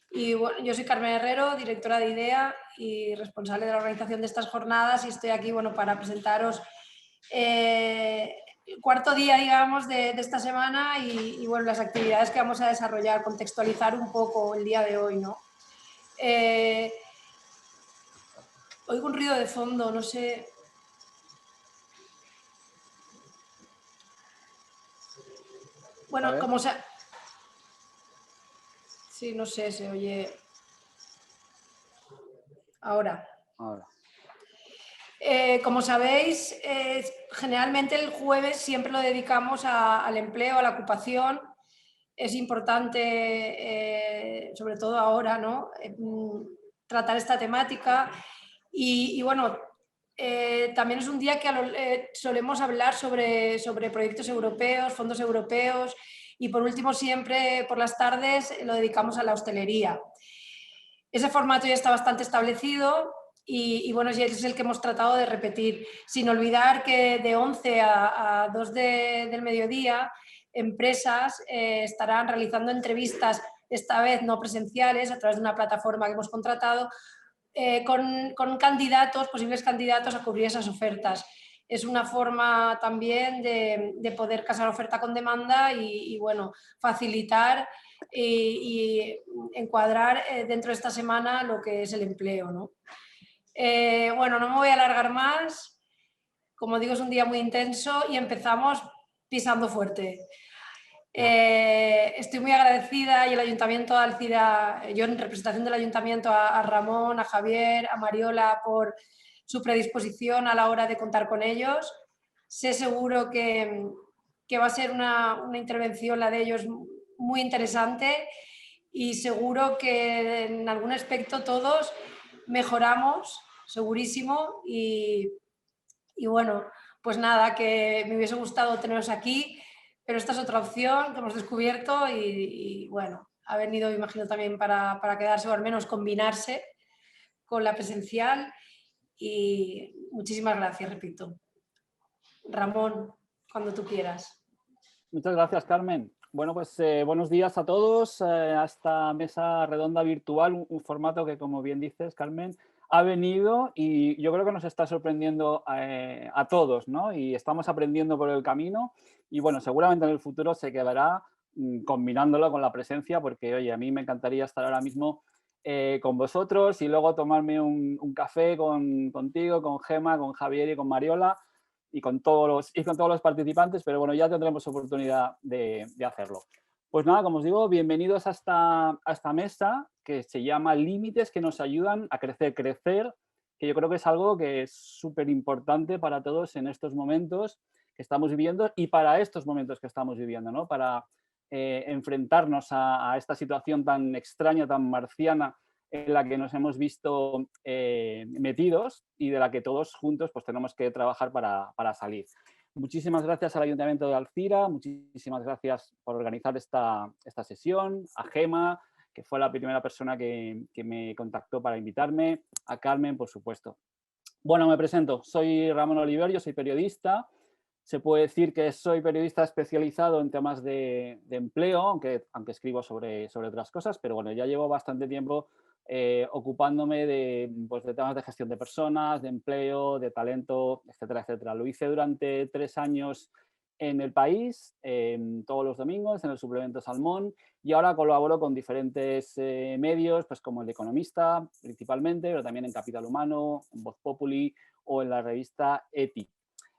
Y bueno, yo soy Carmen Herrero, directora de IDEA y responsable de la organización de estas jornadas, y estoy aquí, bueno, para presentaros el cuarto día, digamos, de esta semana y, bueno, las actividades que vamos a desarrollar, contextualizar un poco el día de hoy, ¿no? Oigo un ruido de fondo, no sé. A Bueno, ver, como se... Sí, no sé, se oye ahora. ahora. Como sabéis, generalmente el jueves siempre lo dedicamos al empleo, a la ocupación. Es importante, sobre todo ahora, ¿no? Tratar esta temática. Y bueno, también es un día que solemos hablar sobre proyectos europeos, fondos europeos, y por último siempre por las tardes lo dedicamos a la hostelería. Ese formato ya está bastante establecido y bueno, es el que hemos tratado de repetir, sin olvidar que de 11 a 2 del mediodía empresas estarán realizando entrevistas, esta vez no presenciales, a través de una plataforma que hemos contratado, con candidatos, posibles candidatos a cubrir esas ofertas. Es una forma también de poder casar oferta con demanda y bueno, facilitar y encuadrar dentro de esta semana lo que es el empleo, ¿no? Bueno, no me voy a alargar más. Como digo, es un día muy intenso y empezamos pisando fuerte. Estoy muy agradecida y el Ayuntamiento de Alcira, yo en representación del Ayuntamiento, a Ramón, a Javier, a Mariola por su predisposición a la hora de contar con ellos. Sé seguro que va a ser una intervención, la de ellos, muy interesante y seguro que en algún aspecto todos mejoramos, segurísimo. Y bueno, pues nada, que me hubiese gustado teneros aquí, pero esta es otra opción que hemos descubierto y bueno, ha venido, imagino, también para quedarse o al menos combinarse con la presencial. Y muchísimas gracias, repito. Ramón, cuando tú quieras. Muchas gracias, Carmen. Bueno, pues buenos días a todos a esta mesa redonda virtual, un formato que, como bien dices, Carmen, ha venido y yo creo que nos está sorprendiendo a todos, ¿no? Y estamos aprendiendo por el camino y, bueno, seguramente en el futuro se quedará combinándolo con la presencia porque, oye, a mí me encantaría estar ahora mismo con vosotros y luego tomarme un café contigo, con Gema, con Javier y con Mariola y con todos los participantes, pero bueno, ya tendremos oportunidad de hacerlo. Pues nada, como os digo, bienvenidos a esta mesa que se llama Límites que nos ayudan a crecer, que yo creo que es algo que es súper importante para todos en estos momentos que estamos viviendo y para estos momentos que estamos viviendo, ¿no? Para enfrentarnos a esta situación tan extraña, tan marciana en la que nos hemos visto metidos y de la que todos juntos pues, tenemos que trabajar para salir. Muchísimas gracias al Ayuntamiento de Alcira, muchísimas gracias por organizar esta sesión, a Gema, que fue la primera persona que me contactó para invitarme, a Carmen, por supuesto. Bueno, me presento, soy Ramón Oliver, yo soy periodista. Se puede decir que soy periodista especializado en temas de empleo, aunque escribo sobre otras cosas, pero bueno, ya llevo bastante tiempo ocupándome pues, de temas de gestión de personas, de empleo, de talento, etcétera, etcétera. Lo hice durante 3 años en El País, todos los domingos, en el suplemento Salmón, y ahora colaboro con diferentes medios, pues como El Economista, principalmente, pero también en Capital Humano, en Voz Populi o en la revista ETI.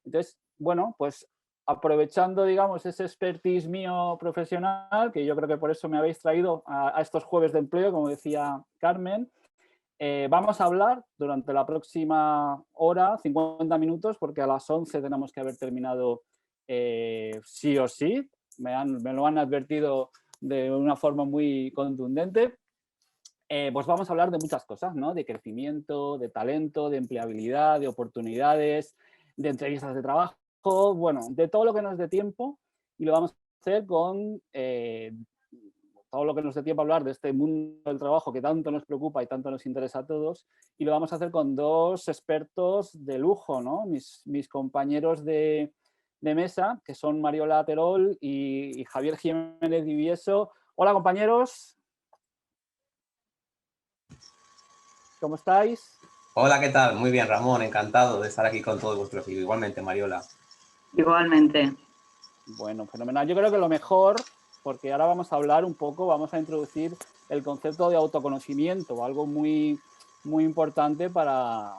Entonces, bueno, pues aprovechando, digamos, ese expertise mío profesional, que yo creo que por eso me habéis traído a estos jueves de empleo, como decía Carmen, vamos a hablar durante la próxima hora, 50 minutos, porque a las 11 tenemos que haber terminado sí o sí. Me lo han advertido de una forma muy contundente. Pues vamos a hablar de muchas cosas, ¿no? De crecimiento, de talento, de empleabilidad, de oportunidades, de entrevistas de trabajo, bueno, de todo lo que nos dé tiempo y lo vamos a hacer con todo lo que nos dé tiempo a hablar de este mundo del trabajo que tanto nos preocupa y tanto nos interesa a todos y lo vamos a hacer con 2 expertos de lujo, ¿no? Mis compañeros de mesa, que son Mariola Terol y Javier Jiménez Vivieso. Hola, compañeros. ¿Cómo estáis? Hola, ¿qué tal? Muy bien, Ramón, encantado de estar aquí con todos vuestros hijos. Igualmente, Mariola. Igualmente. Bueno, fenomenal. Yo creo que lo mejor, porque ahora vamos a hablar un poco, vamos a introducir el concepto de autoconocimiento, algo muy, muy importante para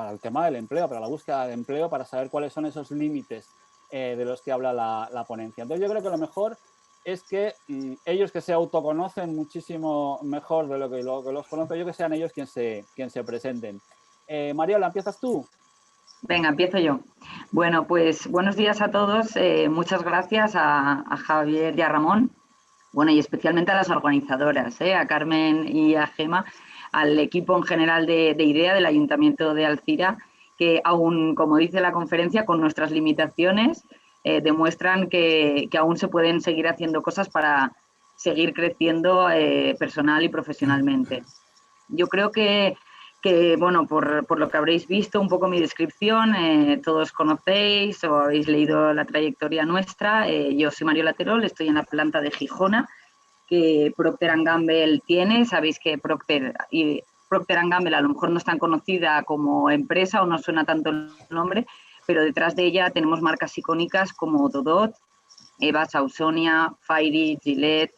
el tema del empleo, para la búsqueda de empleo, para saber cuáles son esos límites de los que habla la ponencia. Entonces yo creo que lo mejor es que ellos que se autoconocen muchísimo mejor de lo que los conozco yo, que sean ellos quien se presenten. Mariola, ¿empiezas tú? Venga, empiezo yo. Bueno, pues buenos días a todos. Muchas gracias a Javier y a Ramón. Bueno, y especialmente a las organizadoras, a Carmen y a Gema, al equipo en general de IDEA del Ayuntamiento de Alzira, que aún, como dice la conferencia, con nuestras limitaciones, demuestran que aún se pueden seguir haciendo cosas para seguir creciendo personal y profesionalmente. Yo creo que bueno, por lo que habréis visto un poco mi descripción, todos conocéis o habéis leído la trayectoria nuestra. Yo soy Mariola Terol, estoy en la planta de Gijona, que Procter & Gamble tiene. Sabéis que Procter & Gamble a lo mejor no es tan conocida como empresa o no suena tanto el nombre, pero detrás de ella tenemos marcas icónicas como Dodot, Eva, Ausonia, Fairy, Gillette,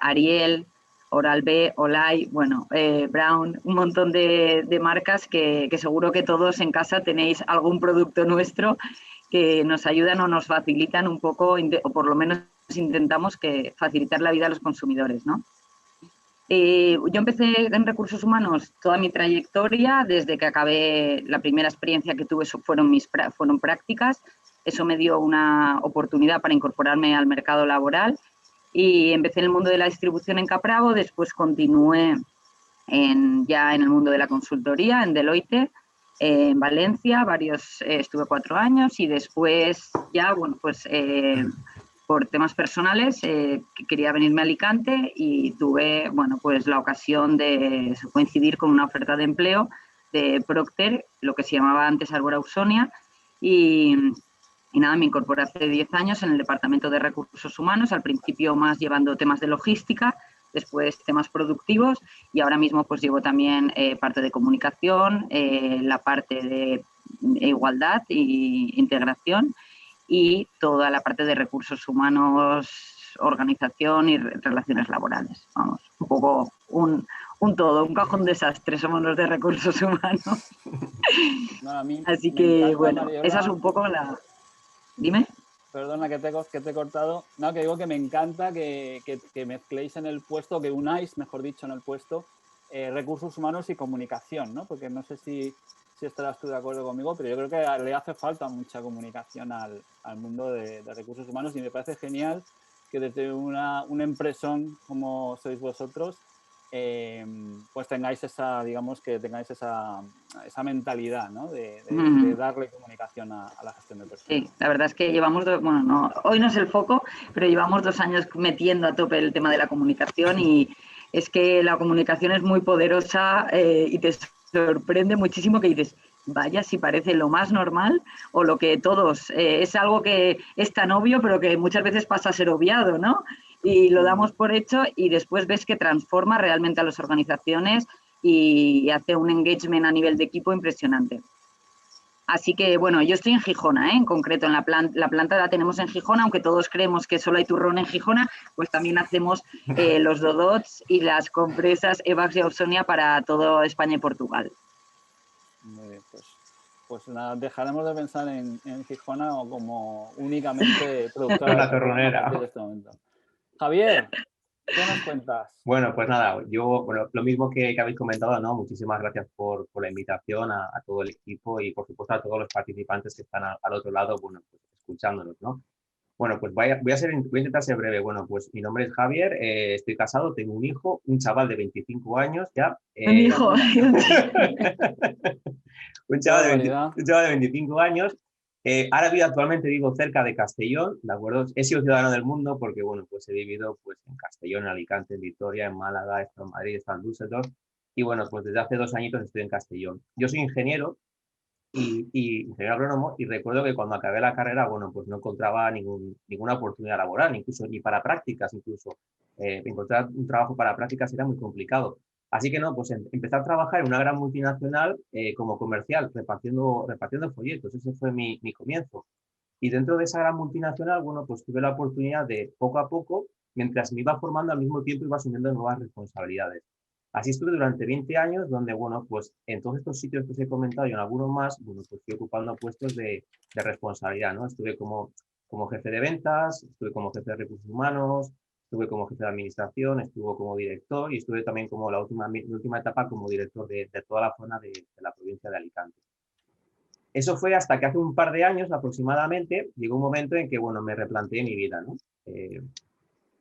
Ariel, Oral-B, Olay, bueno, Brown, un montón de marcas que seguro que todos en casa tenéis algún producto nuestro que nos ayudan o nos facilitan un poco, o por lo menos intentamos facilitar la vida a los consumidores, ¿no? Yo empecé en recursos humanos toda mi trayectoria, desde que acabé la primera experiencia que tuve fueron prácticas. Eso me dio una oportunidad para incorporarme al mercado laboral y empecé en el mundo de la distribución en Capravo, después continué ya en el mundo de la consultoría, en Deloitte, en Valencia, estuve 4 años y después ya, bueno, pues por temas personales quería venirme a Alicante y tuve, bueno, pues la ocasión de coincidir con una oferta de empleo de Procter, lo que se llamaba antes Arbor Ausonia, y nada, me incorporé hace 10 años en el Departamento de Recursos Humanos, al principio más llevando temas de logística, después temas productivos y ahora mismo pues llevo también parte de comunicación, la parte de igualdad e integración y toda la parte de recursos humanos, organización y relaciones laborales. Vamos, un poco un todo, un cajón desastre somos los de recursos humanos. No, a mí Así me que, encanta, bueno, Mariola. esa es un poco la... Dime. Perdona que te he cortado. No, que digo que me encanta que mezcléis en el puesto, que unáis, mejor dicho, en el puesto, recursos humanos y comunicación, ¿no? Porque no sé si estarás tú de acuerdo conmigo, pero yo creo que le hace falta mucha comunicación al mundo de recursos humanos y me parece genial que desde una empresón como sois vosotros, pues tengáis esa, digamos, que tengáis esa mentalidad, ¿no? De darle comunicación a la gestión de personas. Sí, la verdad es que llevamos, bueno, no, hoy no es el foco, pero llevamos 2 años metiendo a tope el tema de la comunicación y es que la comunicación es muy poderosa y te sorprende muchísimo que dices, vaya, si parece lo más normal o lo que todos, es algo que es tan obvio pero que muchas veces pasa a ser obviado, ¿no? Y lo damos por hecho y después ves que transforma realmente a las organizaciones y hace un engagement a nivel de equipo impresionante. Así que, bueno, yo estoy en Gijona, en concreto, en la planta la tenemos en Gijona, aunque todos creemos que solo hay turrón en Gijona, pues también hacemos los Dodots y las compresas Evax y Ausonia para toda España y Portugal. Muy bien, pues nada, dejaremos de pensar en Gijona o como únicamente productora Una de turrón a torronera. partir de este momento. Javier, ¿qué nos cuentas? Bueno, pues nada, yo, bueno, lo mismo que habéis comentado, ¿no? Muchísimas gracias por la invitación a todo el equipo y, por supuesto, a todos los participantes que están al otro lado, bueno, pues escuchándonos, ¿no? Bueno, pues voy a intentar ser breve. Bueno, pues mi nombre es Javier, estoy casado, tengo un hijo, un chaval de 25 años ya. Un hijo. Un chaval de 25 años. Ahora actualmente vivo cerca de Castellón, ¿de acuerdo? He sido ciudadano del mundo porque, bueno, pues he vivido pues, en Castellón, en Alicante, en Vitoria, en Málaga, he estado en Madrid, he estado en Düsseldorf. Y, bueno, pues desde hace 2 añitos estoy en Castellón. Yo soy ingeniero y ingeniero agrónomo y recuerdo que cuando acabé la carrera, bueno, pues no encontraba ninguna oportunidad laboral, incluso ni para prácticas, incluso. Encontrar un trabajo para prácticas era muy complicado. Así que no, pues empecé a trabajar en una gran multinacional como comercial, repartiendo folletos. Ese fue mi comienzo. Y dentro de esa gran multinacional, bueno, pues tuve la oportunidad de, poco a poco, mientras me iba formando, al mismo tiempo iba asumiendo nuevas responsabilidades. Así estuve durante 20 años, donde, bueno, pues en todos estos sitios que os he comentado y en algunos más, bueno, pues fui ocupando puestos de responsabilidad, ¿no? Estuve como jefe de ventas, estuve como jefe de recursos humanos, estuve como jefe de administración, estuve como director y estuve también como la última etapa como director de toda la zona de la provincia de Alicante. Eso fue hasta que hace un par de años aproximadamente llegó un momento en que, bueno, me replanteé mi vida, ¿no?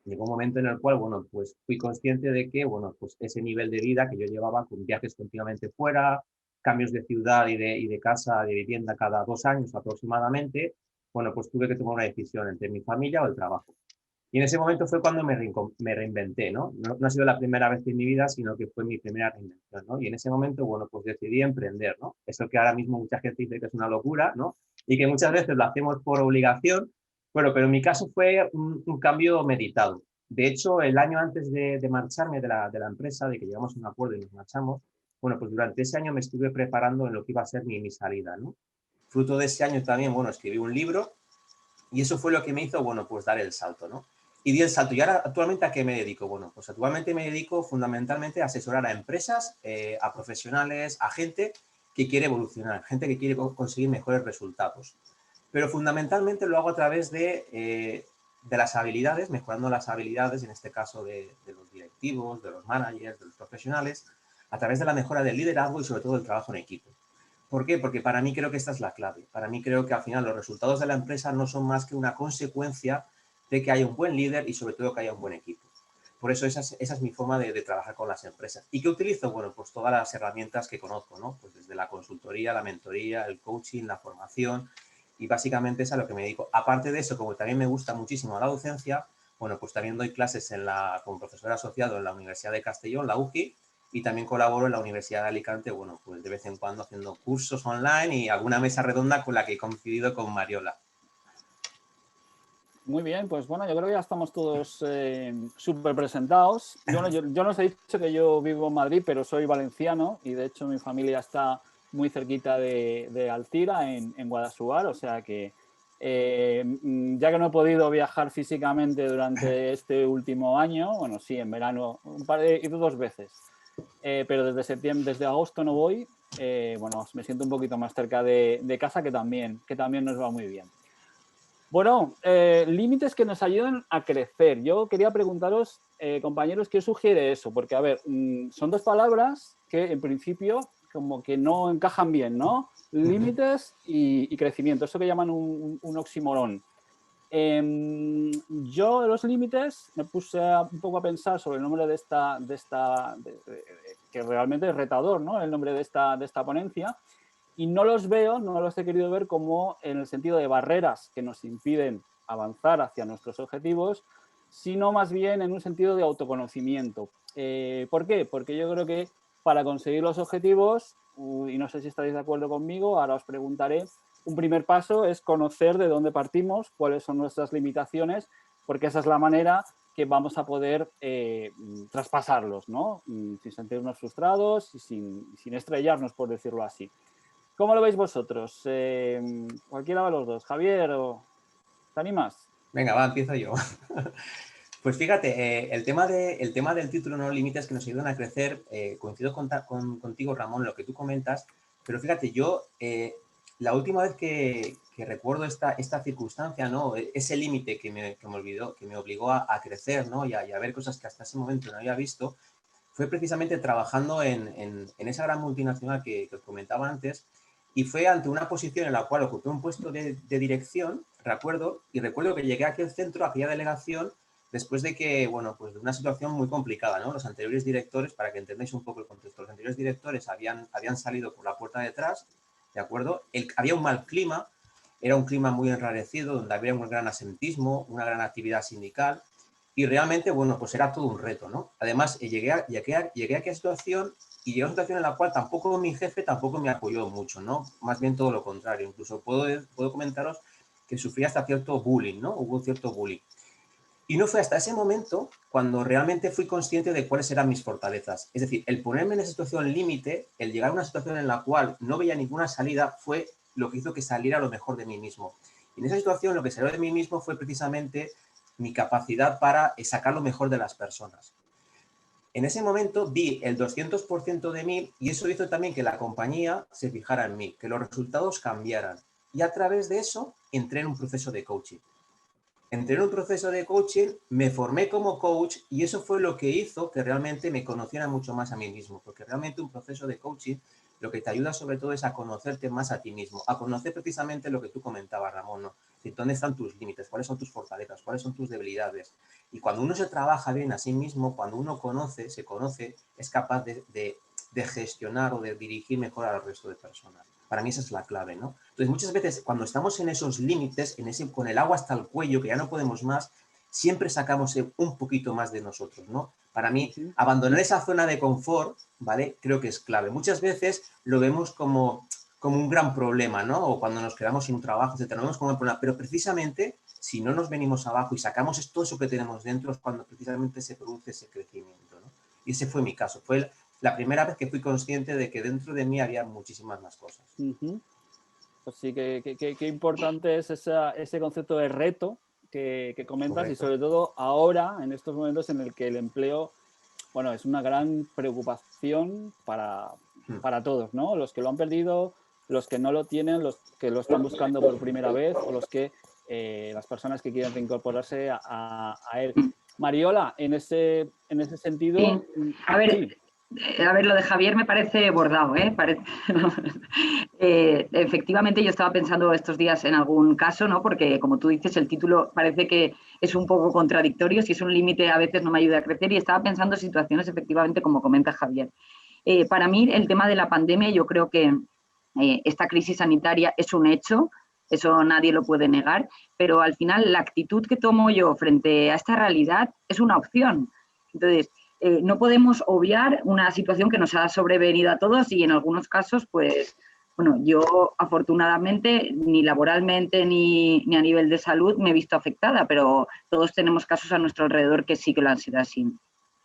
Llegó un momento en el cual, bueno, pues fui consciente de que, bueno, pues ese nivel de vida que yo llevaba con viajes continuamente fuera, cambios de ciudad y de casa, de vivienda cada 2 años aproximadamente, bueno, pues tuve que tomar una decisión entre mi familia o el trabajo. Y en ese momento fue cuando me reinventé, ¿no? No ha sido la primera vez en mi vida, sino que fue mi primera reinvención, ¿no? Y en ese momento, bueno, pues decidí emprender, ¿no? Eso que ahora mismo mucha gente dice que es una locura, ¿no? Y que muchas veces lo hacemos por obligación, bueno, pero en mi caso fue un cambio meditado. De hecho, el año antes de marcharme de la empresa, de que llegamos a un acuerdo y nos marchamos, bueno, pues durante ese año me estuve preparando en lo que iba a ser mi salida, ¿no? Fruto de ese año también, bueno, escribí un libro y eso fue lo que me hizo, bueno, pues dar el salto, ¿no? Y di el salto. ¿Y ahora actualmente a qué me dedico? Bueno, pues actualmente me dedico fundamentalmente a asesorar a empresas, a profesionales, a gente que quiere evolucionar, gente que quiere conseguir mejores resultados. Pero fundamentalmente lo hago a través de las habilidades, mejorando las habilidades, en este caso de los directivos, de los managers, de los profesionales, a través de la mejora del liderazgo y sobre todo del trabajo en equipo. ¿Por qué? Porque para mí creo que esta es la clave. Para mí creo que al final los resultados de la empresa no son más que una consecuencia de que haya un buen líder y sobre todo que haya un buen equipo. Por eso esa es mi forma de trabajar con las empresas. ¿Y qué utilizo? Bueno, pues todas las herramientas que conozco, ¿no? Pues desde la consultoría, la mentoría, el coaching, la formación y básicamente es a lo que me dedico. Aparte de eso, como también me gusta muchísimo la docencia, bueno, pues también doy clases como profesor asociado en la Universidad de Castellón, la UCI, y también colaboro en la Universidad de Alicante, bueno, pues de vez en cuando haciendo cursos online y alguna mesa redonda con la que he coincidido con Mariola. Muy bien, pues bueno, yo creo que ya estamos todos súper presentados. Yo no os he dicho que yo vivo en Madrid, pero soy valenciano y de hecho mi familia está muy cerquita de Alcira, en Guadassuar, o sea que ya que no he podido viajar físicamente durante este último año, bueno, sí, en verano, he ido 2 veces, pero desde agosto no voy, bueno, me siento un poquito más cerca de casa que también nos va muy bien. Bueno, límites que nos ayudan a crecer. Yo quería preguntaros, compañeros, ¿qué os sugiere eso? Porque, a ver, son 2 palabras que en principio como que no encajan bien, ¿no? Límites y crecimiento, eso que llaman un oxímoron. Yo de los límites me puse un poco a pensar sobre el nombre que realmente es retador, ¿no? El nombre de esta ponencia. Y no los he querido ver como en el sentido de barreras que nos impiden avanzar hacia nuestros objetivos, sino más bien en un sentido de autoconocimiento. ¿Por qué? Porque yo creo que para conseguir los objetivos, y no sé si estaréis de acuerdo conmigo, ahora os preguntaré, un primer paso es conocer de dónde partimos, cuáles son nuestras limitaciones, porque esa es la manera que vamos a poder traspasarlos, ¿no? Sin sentirnos frustrados y sin estrellarnos, por decirlo así. ¿Cómo lo veis vosotros? Cualquiera de los dos. Javier, ¿te animas? Venga, va, empiezo yo. Pues fíjate, el tema del título No límites que nos ayudan a crecer, coincido contigo, Ramón, en lo que tú comentas, pero fíjate, yo la última vez que recuerdo esta circunstancia, ¿no? Ese límite que me obligó a crecer, ¿no? y a ver cosas que hasta ese momento no había visto, fue precisamente trabajando en esa gran multinacional que os comentaba antes, y fue ante una posición en la cual ocupé un puesto de dirección, recuerdo que llegué a aquel centro, a aquella delegación, después de que, bueno, pues de una situación muy complicada, ¿no? Los anteriores directores, para que entendáis un poco el contexto, los anteriores directores habían salido por la puerta de atrás, ¿de acuerdo? Había un mal clima, era un clima muy enrarecido, donde había un gran asentismo, una gran actividad sindical, y realmente, bueno, pues era todo un reto, ¿no? Además, llegué a aquella situación y llegué a una situación en la cual tampoco mi jefe tampoco me apoyó mucho, ¿no? Más bien todo lo contrario. Incluso puedo comentaros que sufrí hasta cierto bullying, ¿no? Hubo cierto bullying. Y no fue hasta ese momento cuando realmente fui consciente de cuáles eran mis fortalezas. Es decir, el ponerme en esa situación límite, el llegar a una situación en la cual no veía ninguna salida, fue lo que hizo que saliera lo mejor de mí mismo. Y en esa situación lo que salió de mí mismo fue precisamente mi capacidad para sacar lo mejor de las personas. En ese momento di el 200% de mí y eso hizo también que la compañía se fijara en mí, que los resultados cambiaran. Y a través de eso entré en un proceso de coaching. Entré en un proceso de coaching, me formé como coach y eso fue lo que hizo que realmente me conociera mucho más a mí mismo, porque realmente un proceso de coaching lo que te ayuda sobre todo es a conocerte más a ti mismo, a conocer precisamente lo que tú comentabas, Ramón, ¿no? De dónde están tus límites, cuáles son tus fortalezas, cuáles son tus debilidades. Y cuando uno se trabaja bien a sí mismo, cuando uno se conoce, es capaz de gestionar o de dirigir mejor al resto de personas. Para mí esa es la clave, ¿no? Entonces, muchas veces cuando estamos en esos límites, con el agua hasta el cuello, que ya no podemos más, siempre sacamos un poquito más de nosotros, ¿no? Para mí, abandonar esa zona de confort, ¿vale? Creo que es clave. Muchas veces lo vemos como un gran problema, ¿no? O cuando nos quedamos sin un trabajo, etcétera, lo vemos como un problema. Pero precisamente, si no nos venimos abajo y sacamos todo eso que tenemos dentro, es cuando precisamente se produce ese crecimiento, ¿no? Y ese fue mi caso. Fue la primera vez que fui consciente de que dentro de mí había muchísimas más cosas. Pues sí, qué importante es ese concepto de reto que comentas. Correcto. Y sobre todo ahora, en estos momentos en el que el empleo, bueno, es una gran preocupación para todos, ¿no? Los que lo han perdido, los que no lo tienen, los que lo están buscando por primera vez o las personas que quieren reincorporarse a él. Mariola, en ese sentido... Sí. A ver, lo de Javier me parece bordado, ¿eh? Efectivamente, yo estaba pensando estos días en algún caso, ¿no? Porque, como tú dices, el título parece que es un poco contradictorio. Si es un límite, a veces no me ayuda a crecer. Y estaba pensando en situaciones, efectivamente, como comenta Javier. Para mí, el tema de la pandemia, yo creo que esta crisis sanitaria es un hecho. Eso nadie lo puede negar. Pero, al final, la actitud que tomo yo frente a esta realidad es una opción. Entonces... no podemos obviar una situación que nos ha sobrevenido a todos y en algunos casos, pues, bueno, yo afortunadamente ni laboralmente ni a nivel de salud me he visto afectada, pero todos tenemos casos a nuestro alrededor que sí que lo han sido así.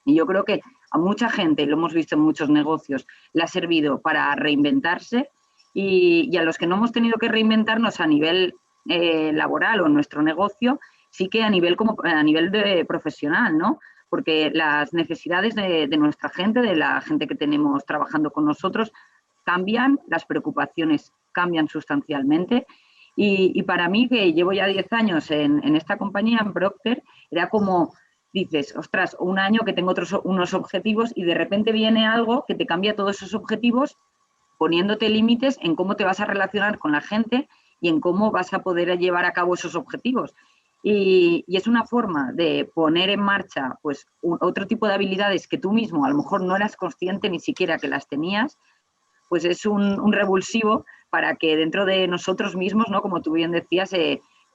Y yo creo que a mucha gente, lo hemos visto en muchos negocios, le ha servido para reinventarse y a los que no hemos tenido que reinventarnos a nivel laboral o en nuestro negocio, sí que a nivel de profesional, ¿no? Porque las necesidades de nuestra gente, de la gente que tenemos trabajando con nosotros, cambian, las preocupaciones cambian sustancialmente. Y para mí, que llevo ya 10 años en esta compañía, en Procter, era como, dices, ostras, un año que tengo unos objetivos y de repente viene algo que te cambia todos esos objetivos, poniéndote límites en cómo te vas a relacionar con la gente y en cómo vas a poder llevar a cabo esos objetivos. Y es una forma de poner en marcha pues, otro tipo de habilidades que tú mismo a lo mejor no eras consciente ni siquiera que las tenías, pues es un revulsivo para que dentro de nosotros mismos, ¿no? Como tú bien decías,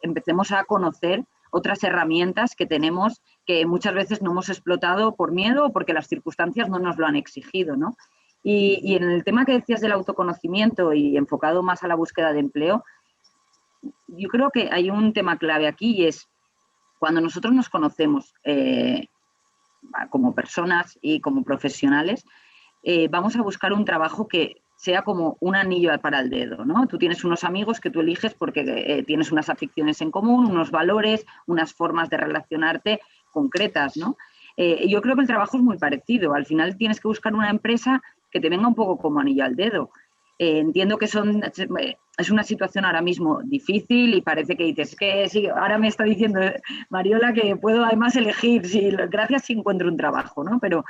empecemos a conocer otras herramientas que tenemos que muchas veces no hemos explotado por miedo o porque las circunstancias no nos lo han exigido, ¿no? Y en el tema que decías del autoconocimiento y enfocado más a la búsqueda de empleo, yo creo que hay un tema clave aquí y es cuando nosotros nos conocemos como personas y como profesionales, vamos a buscar un trabajo que sea como un anillo para el dedo, ¿no? Tú tienes unos amigos que tú eliges porque tienes unas aficiones en común, unos valores, unas formas de relacionarte concretas, ¿no? Yo creo que el trabajo es muy parecido. Al final tienes que buscar una empresa que te venga un poco como anillo al dedo. Entiendo que es una situación ahora mismo difícil y parece que dices que sí, ahora me está diciendo Mariola que puedo además elegir, gracias si encuentro un trabajo, ¿no? Pero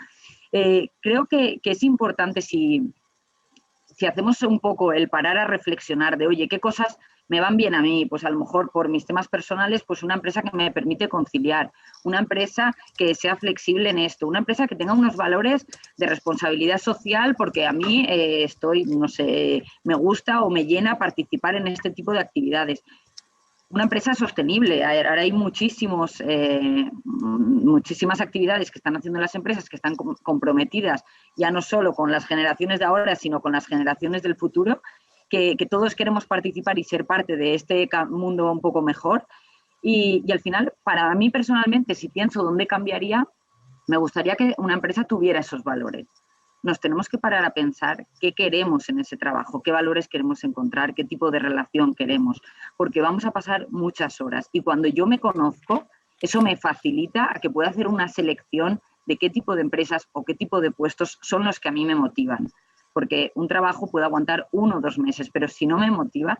creo que es importante si hacemos un poco el parar a reflexionar de, oye, ¿qué cosas me van bien a mí? Pues a lo mejor por mis temas personales, pues una empresa que me permite conciliar, una empresa que sea flexible en esto, una empresa que tenga unos valores de responsabilidad social, porque a mí no sé, me gusta o me llena participar en este tipo de actividades. Una empresa sostenible. Ahora hay muchísimas actividades que están haciendo las empresas que están comprometidas ya no solo con las generaciones de ahora, sino con las generaciones del futuro, que todos queremos participar y ser parte de este mundo un poco mejor. Y al final, para mí personalmente, si pienso dónde cambiaría, me gustaría que una empresa tuviera esos valores. Nos tenemos que parar a pensar qué queremos en ese trabajo, qué valores queremos encontrar, qué tipo de relación queremos, porque vamos a pasar muchas horas. Y cuando yo me conozco, eso me facilita a que pueda hacer una selección de qué tipo de empresas o qué tipo de puestos son los que a mí me motivan. Porque un trabajo puede aguantar 1 o 2 meses, pero si no me motiva,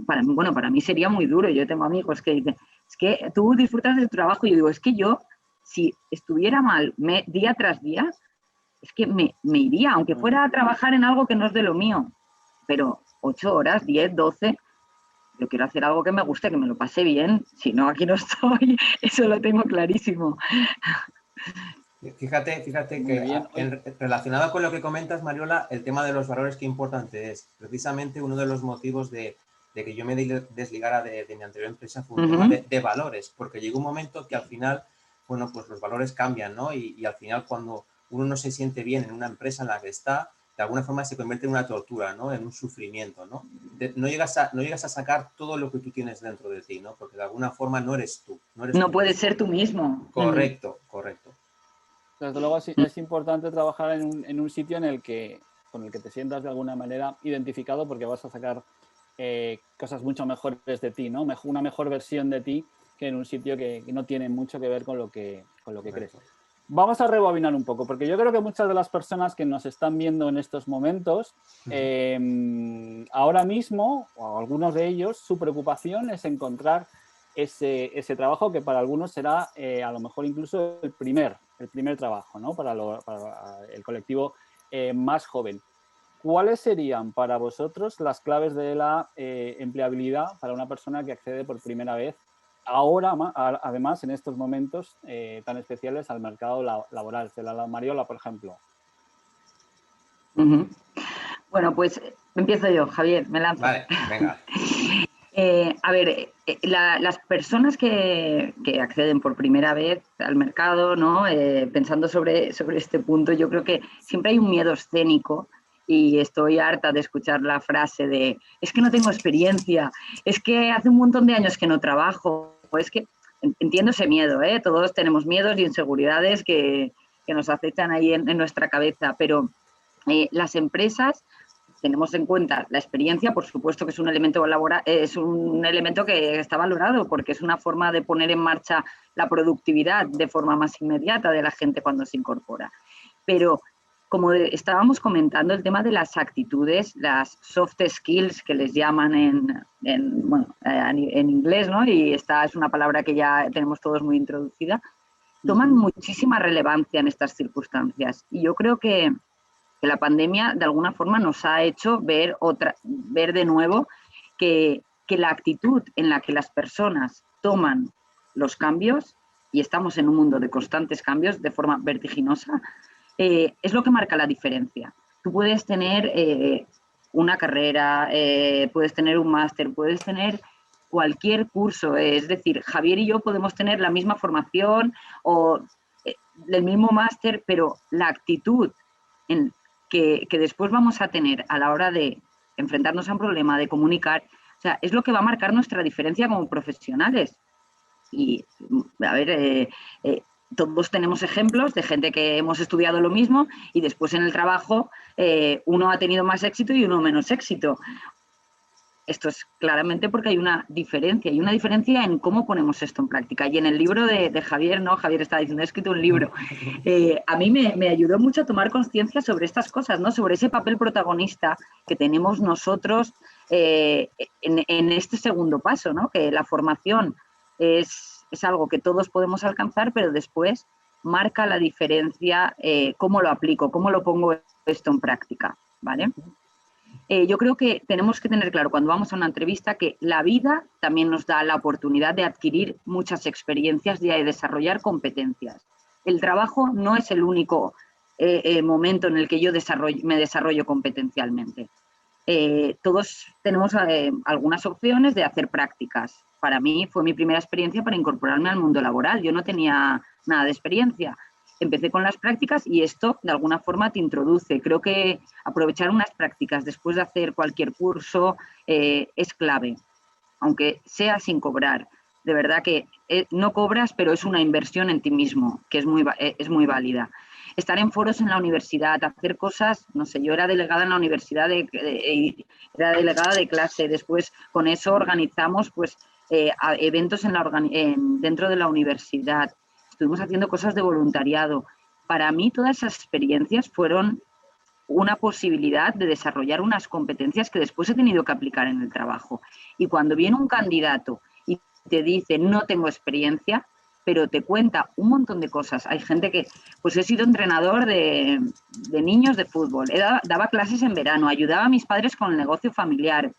para mí sería muy duro. Yo tengo amigos que dicen, es que tú disfrutas de tu trabajo, y yo digo, es que yo, si estuviera mal día tras día, es que me iría, aunque fuera a trabajar en algo que no es de lo mío, pero 8 horas, 10, 12, yo quiero hacer algo que me guste, que me lo pase bien, si no, aquí no estoy, eso lo tengo clarísimo. Fíjate que relacionado con lo que comentas, Mariola, el tema de los valores, qué importante es. Precisamente uno de los motivos de que yo me desligara de mi anterior empresa fue un tema de valores, porque llegó un momento que al final, bueno, pues los valores cambian, ¿no? Y al final, cuando uno no se siente bien en una empresa en la que está, de alguna forma se convierte en una tortura, ¿no? En un sufrimiento, ¿no? No llegas a sacar todo lo que tú tienes dentro de ti, ¿no? Porque de alguna forma no eres tú. No puedes ser tú mismo. Correcto. Desde luego es importante trabajar en un sitio con el que te sientas de alguna manera identificado, porque vas a sacar cosas mucho mejores de ti, ¿no? Una mejor versión de ti que en un sitio que no tiene mucho que ver con lo que crees. Vamos a rebobinar un poco, porque yo creo que muchas de las personas que nos están viendo en estos momentos, ahora mismo, o algunos de ellos, su preocupación es encontrar ese trabajo que para algunos será a lo mejor incluso el primer trabajo, ¿no? Para el colectivo más joven. ¿Cuáles serían para vosotros las claves de la empleabilidad para una persona que accede por primera vez, ahora además en estos momentos tan especiales, al mercado laboral? Mariola, por ejemplo. Bueno, pues empiezo yo, Javier, me lanzo. Vale, venga. Las personas que acceden por primera vez al mercado, ¿no? Pensando sobre este punto, yo creo que siempre hay un miedo escénico, y estoy harta de escuchar la frase de es que no tengo experiencia, es que hace un montón de años que no trabajo. Es que entiendo ese miedo, todos tenemos miedos y inseguridades que nos acechan ahí en nuestra cabeza, pero las empresas, tenemos en cuenta la experiencia, por supuesto que es un elemento que está valorado, porque es una forma de poner en marcha la productividad de forma más inmediata de la gente cuando se incorpora. Pero, como estábamos comentando, el tema de las actitudes, las soft skills que les llaman en inglés, ¿no? Y esta es una palabra que ya tenemos todos muy introducida, toman muchísima relevancia en estas circunstancias. Y yo creo que la pandemia de alguna forma nos ha hecho ver de nuevo que la actitud en la que las personas toman los cambios, y estamos en un mundo de constantes cambios de forma vertiginosa, es lo que marca la diferencia. Tú puedes tener una carrera, puedes tener un máster, puedes tener cualquier curso, es decir, Javier y yo podemos tener la misma formación o el mismo máster, pero la actitud que después vamos a tener a la hora de enfrentarnos a un problema, de comunicar, o sea, es lo que va a marcar nuestra diferencia como profesionales. Y, a ver, todos tenemos ejemplos de gente que hemos estudiado lo mismo y después en el trabajo uno ha tenido más éxito y uno menos éxito. Esto es claramente porque hay una diferencia, en cómo ponemos esto en práctica. Y en el libro de Javier, ¿no? Javier está diciendo, he escrito un libro. A mí me ayudó mucho a tomar conciencia sobre estas cosas, ¿no? Sobre ese papel protagonista que tenemos nosotros en este segundo paso, ¿no? Que la formación es algo que todos podemos alcanzar, pero después marca la diferencia cómo lo aplico, cómo lo pongo esto en práctica, ¿vale? Yo creo que tenemos que tener claro cuando vamos a una entrevista que la vida también nos da la oportunidad de adquirir muchas experiencias y de desarrollar competencias. El trabajo no es el único momento en el que yo me desarrollo competencialmente. Todos tenemos algunas opciones de hacer prácticas. Para mí fue mi primera experiencia para incorporarme al mundo laboral. Yo no tenía nada de experiencia. Empecé con las prácticas y esto de alguna forma te introduce. Creo que aprovechar unas prácticas después de hacer cualquier curso es clave, aunque sea sin cobrar, de verdad que no cobras, pero es una inversión en ti mismo, que es muy válida. Estar en foros en la universidad, hacer cosas, no sé, yo era delegada en la universidad, era delegada de clase, después con eso organizamos pues eventos dentro de la universidad, estuvimos haciendo cosas de voluntariado. Para mí todas esas experiencias fueron una posibilidad de desarrollar unas competencias que después he tenido que aplicar en el trabajo. Y cuando viene un candidato y te dice no tengo experiencia, pero te cuenta un montón de cosas. Hay gente que, pues he sido entrenador de niños de fútbol, daba clases en verano, ayudaba a mis padres con el negocio familiar,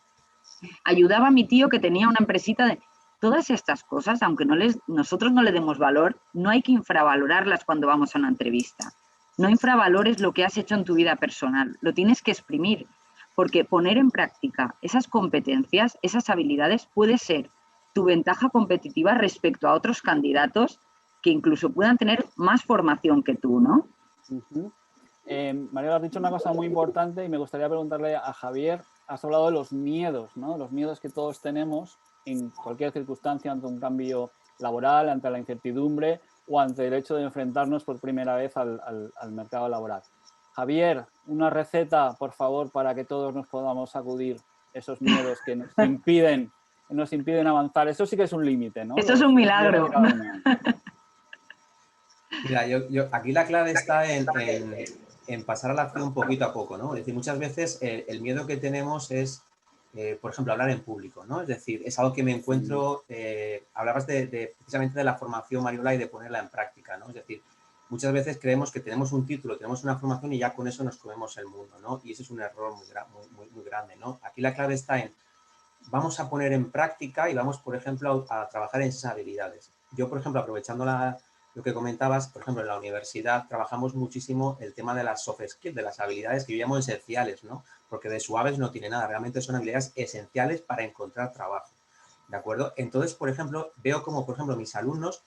ayudaba a mi tío que tenía una empresita de... Todas estas cosas, aunque nosotros no le demos valor, no hay que infravalorarlas cuando vamos a una entrevista. No infravalores lo que has hecho en tu vida personal, lo tienes que exprimir, porque poner en práctica esas competencias, esas habilidades, puede ser tu ventaja competitiva respecto a otros candidatos que incluso puedan tener más formación que tú, ¿no? María, has dicho una cosa muy importante y me gustaría preguntarle a Javier, has hablado de los miedos, ¿no? Los miedos que todos tenemos en cualquier circunstancia, ante un cambio laboral, ante la incertidumbre o ante el hecho de enfrentarnos por primera vez al mercado laboral. Javier, una receta, por favor, para que todos nos podamos sacudir esos miedos que nos impiden avanzar. Eso sí que es un límite, ¿no? Eso es un milagro. Mira, aquí la clave está en pasar a la acción poquito a poco, ¿no? Es decir, muchas veces el miedo que tenemos es, por ejemplo, hablar en público, ¿no? Es decir, es algo que me encuentro, hablabas precisamente de la formación, Mariola, y de ponerla en práctica, ¿no? Es decir, muchas veces creemos que tenemos un título, tenemos una formación y ya con eso nos comemos el mundo, ¿no? Y eso es un error muy grande, ¿no? Aquí la clave está en, vamos a poner en práctica y vamos, por ejemplo, a trabajar en esas habilidades. Yo, por ejemplo, aprovechando lo que comentabas, por ejemplo, en la universidad trabajamos muchísimo el tema de las soft skills, de las habilidades que yo llamo esenciales, ¿no? Porque de suaves no tiene nada, realmente son habilidades esenciales para encontrar trabajo, ¿de acuerdo? Entonces, por ejemplo, veo como, por ejemplo, mis alumnos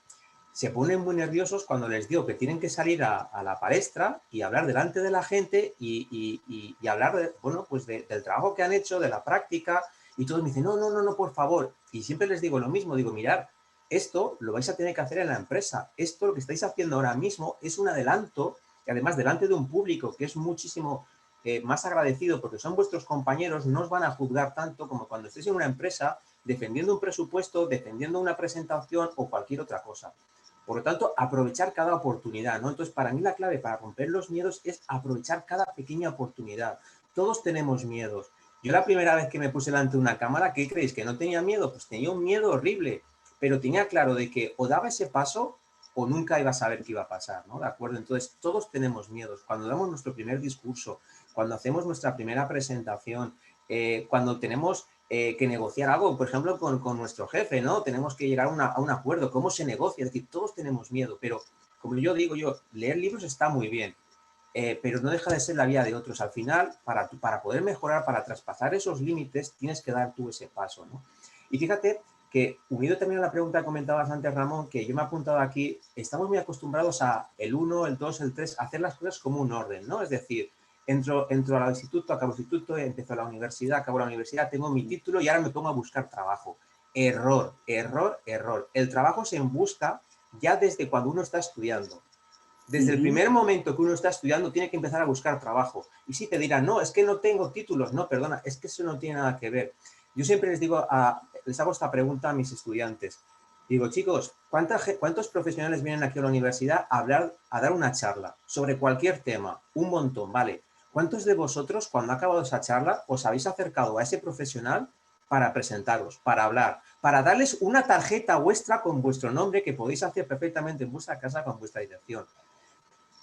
se ponen muy nerviosos cuando les digo que tienen que salir a la palestra y hablar delante de la gente y hablar, bueno, pues del trabajo que han hecho, de la práctica, y todos me dicen, no, por favor. Y siempre les digo lo mismo, digo, mirad, esto lo vais a tener que hacer en la empresa. Esto, lo que estáis haciendo ahora mismo, es un adelanto, y además delante de un público que es muchísimo más agradecido porque son vuestros compañeros, no os van a juzgar tanto como cuando estéis en una empresa defendiendo un presupuesto, defendiendo una presentación o cualquier otra cosa. Por lo tanto, aprovechar cada oportunidad, ¿no? Entonces, para mí la clave para romper los miedos es aprovechar cada pequeña oportunidad. Todos tenemos miedos. Yo la primera vez que me puse delante de una cámara, ¿qué creéis? ¿Que no tenía miedo? Pues tenía un miedo horrible, pero tenía claro de que o daba ese paso o nunca iba a saber qué iba a pasar, ¿no? ¿De acuerdo? Entonces, todos tenemos miedos. Cuando damos nuestro primer discurso, cuando hacemos nuestra primera presentación, cuando tenemos que negociar algo, por ejemplo, con nuestro jefe, ¿no? Tenemos que llegar a un acuerdo. ¿Cómo se negocia? Es decir, todos tenemos miedo, pero como yo digo, leer libros está muy bien, pero no deja de ser la vida de otros. Al final, para poder mejorar, para traspasar esos límites, tienes que dar tú ese paso, ¿no? Y fíjate que, unido también a la pregunta que comentabas antes, Ramón, que yo me he apuntado aquí, estamos muy acostumbrados a el 1, el 2, el 3, hacer las cosas como un orden, ¿no? Es decir, entro al instituto, acabo el instituto, empiezo la universidad, acabo la universidad, tengo mi título y ahora me pongo a buscar trabajo. Error. El trabajo se busca ya desde cuando uno está estudiando. Desde el primer momento que uno está estudiando tiene que empezar a buscar trabajo. Y sí te dirán, no, es que no tengo títulos. No, perdona, es que eso no tiene nada que ver. Yo siempre les hago esta pregunta a mis estudiantes. Digo, chicos, ¿cuántos profesionales vienen aquí a la universidad a dar una charla sobre cualquier tema? Un montón, ¿vale? ¿Cuántos de vosotros, cuando ha acabado esa charla, os habéis acercado a ese profesional para presentaros, para hablar, para darles una tarjeta vuestra con vuestro nombre que podéis hacer perfectamente en vuestra casa con vuestra dirección?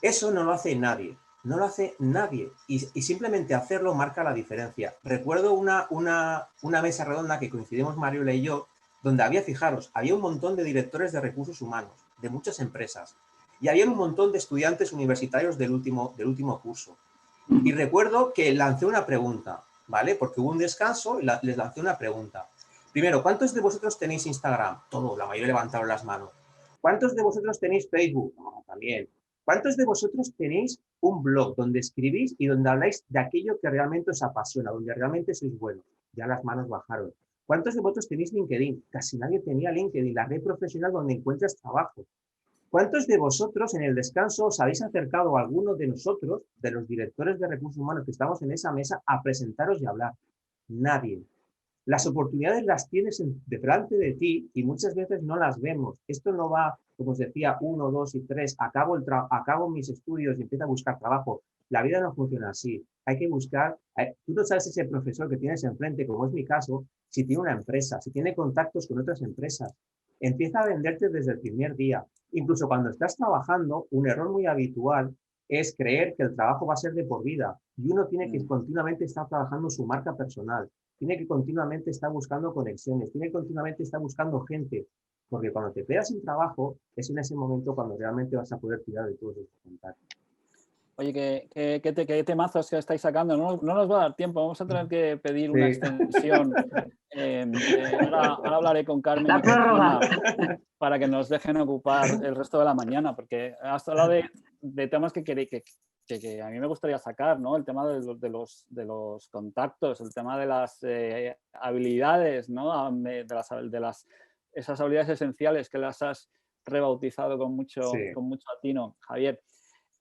Eso no lo hace nadie, no lo hace nadie, y simplemente hacerlo marca la diferencia. Recuerdo una mesa redonda que coincidimos Mariola y yo, donde fijaros, había un montón de directores de recursos humanos, de muchas empresas, y había un montón de estudiantes universitarios del último curso. Y recuerdo que lancé una pregunta, ¿vale? Porque hubo un descanso y les lancé una pregunta. Primero, ¿cuántos de vosotros tenéis Instagram? Todo, la mayoría levantaron las manos. ¿Cuántos de vosotros tenéis Facebook? No, también. ¿Cuántos de vosotros tenéis un blog donde escribís y donde habláis de aquello que realmente os apasiona, donde realmente sois buenos? Ya las manos bajaron. ¿Cuántos de vosotros tenéis LinkedIn? Casi nadie tenía LinkedIn, la red profesional donde encuentras trabajo. ¿Cuántos de vosotros en el descanso os habéis acercado a alguno de nosotros, de los directores de recursos humanos que estamos en esa mesa, a presentaros y hablar? Nadie. Las oportunidades las tienes delante de ti y muchas veces no las vemos. Esto no va, como os decía, 1, 2 y 3, acabo mis estudios y empiezo a buscar trabajo. La vida no funciona así. Hay que buscar, tú no sabes ese profesor que tienes enfrente, como es mi caso, si tiene una empresa, si tiene contactos con otras empresas. Empieza a venderte desde el primer día. Incluso cuando estás trabajando, un error muy habitual es creer que el trabajo va a ser de por vida y uno tiene que continuamente estar trabajando su marca personal. Tiene que continuamente estar buscando conexiones, tiene que continuamente estar buscando gente, porque cuando te quedas sin trabajo es en ese momento cuando realmente vas a poder tirar de todos esos contactos. Oye, ¿qué temazos que estáis sacando? No nos va a dar tiempo, vamos a tener que pedir una extensión. Ahora hablaré con Carmen y con para que nos dejen ocupar el resto de la mañana, porque has hablado de temas que a mí me gustaría sacar, ¿no? El tema de los contactos, el tema de las habilidades, ¿no? Esas habilidades esenciales que las has rebautizado con mucho atino, Javier.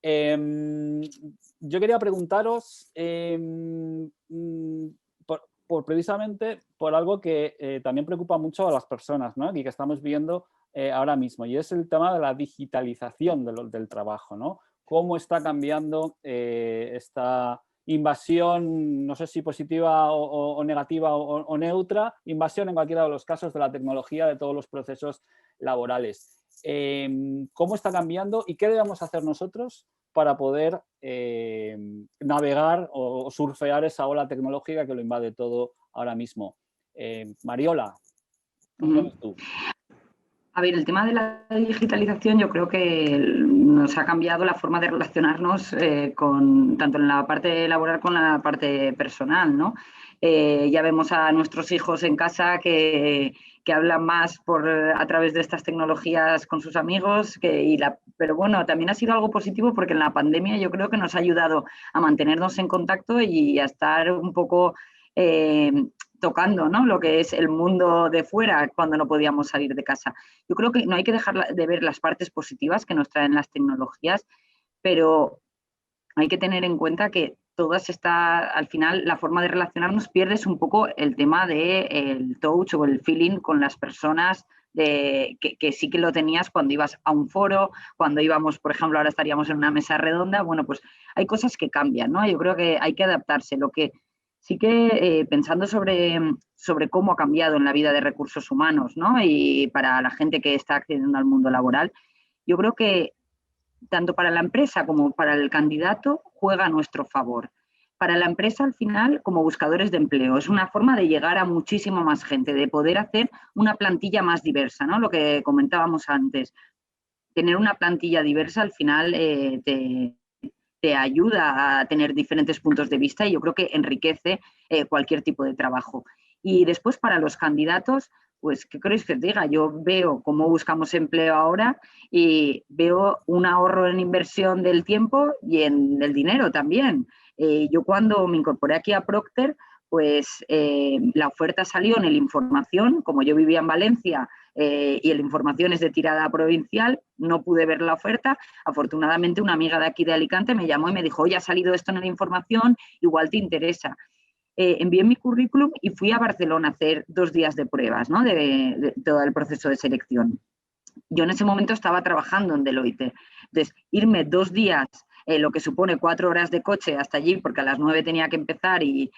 Yo quería preguntaros precisamente por algo que también preocupa mucho a las personas, ¿no? Y que estamos viendo ahora mismo, y es el tema de la digitalización del trabajo, ¿no? Cómo está cambiando esta invasión, no sé si positiva o negativa o neutra, invasión en cualquiera de los casos de la tecnología de todos los procesos laborales. ¿Cómo está cambiando y qué debemos hacer nosotros para poder navegar o surfear esa ola tecnológica que lo invade todo ahora mismo? Mariola, ¿cómo ves tú? A ver, el tema de la digitalización yo creo que nos ha cambiado la forma de relacionarnos tanto en la parte laboral como en la parte personal, ¿no? Ya vemos a nuestros hijos en casa que hablan más a través de estas tecnologías con sus amigos, pero bueno, también ha sido algo positivo porque en la pandemia yo creo que nos ha ayudado a mantenernos en contacto y a estar un poco tocando, ¿no? Lo que es el mundo de fuera cuando no podíamos salir de casa. Yo creo que no hay que dejar de ver las partes positivas que nos traen las tecnologías, pero hay que tener en cuenta que al final la forma de relacionarnos pierdes un poco el tema del touch o el feeling con las personas que sí que lo tenías cuando ibas a un foro, cuando íbamos, por ejemplo, ahora estaríamos en una mesa redonda. Bueno, pues hay cosas que cambian, ¿no? Yo creo que hay que adaptarse. Lo que sí que pensando sobre cómo ha cambiado en la vida de recursos humanos, ¿no? Y para la gente que está accediendo al mundo laboral, yo creo que tanto para la empresa como para el candidato juega a nuestro favor. Para la empresa, al final, como buscadores de empleo, es una forma de llegar a muchísima más gente, de poder hacer una plantilla más diversa, ¿no? Lo que comentábamos antes. Tener una plantilla diversa, al final, te ayuda a tener diferentes puntos de vista y yo creo que enriquece cualquier tipo de trabajo. Y después, para los candidatos, pues, ¿qué queréis que os diga? Yo veo cómo buscamos empleo ahora y veo un ahorro en inversión del tiempo y en el dinero también. Yo cuando me incorporé aquí a Procter, pues la oferta salió en el Información, como yo vivía en Valencia y el Información es de tirada provincial, no pude ver la oferta. Afortunadamente una amiga de aquí de Alicante me llamó y me dijo, oye, ha salido esto en el Información, igual te interesa. Envié mi currículum y fui a Barcelona a hacer 2 días de pruebas, ¿no? de todo el proceso de selección. Yo en ese momento estaba trabajando en Deloitte. Entonces, irme 2 días, lo que supone 4 horas de coche hasta allí, porque a las 9 tenía que empezar y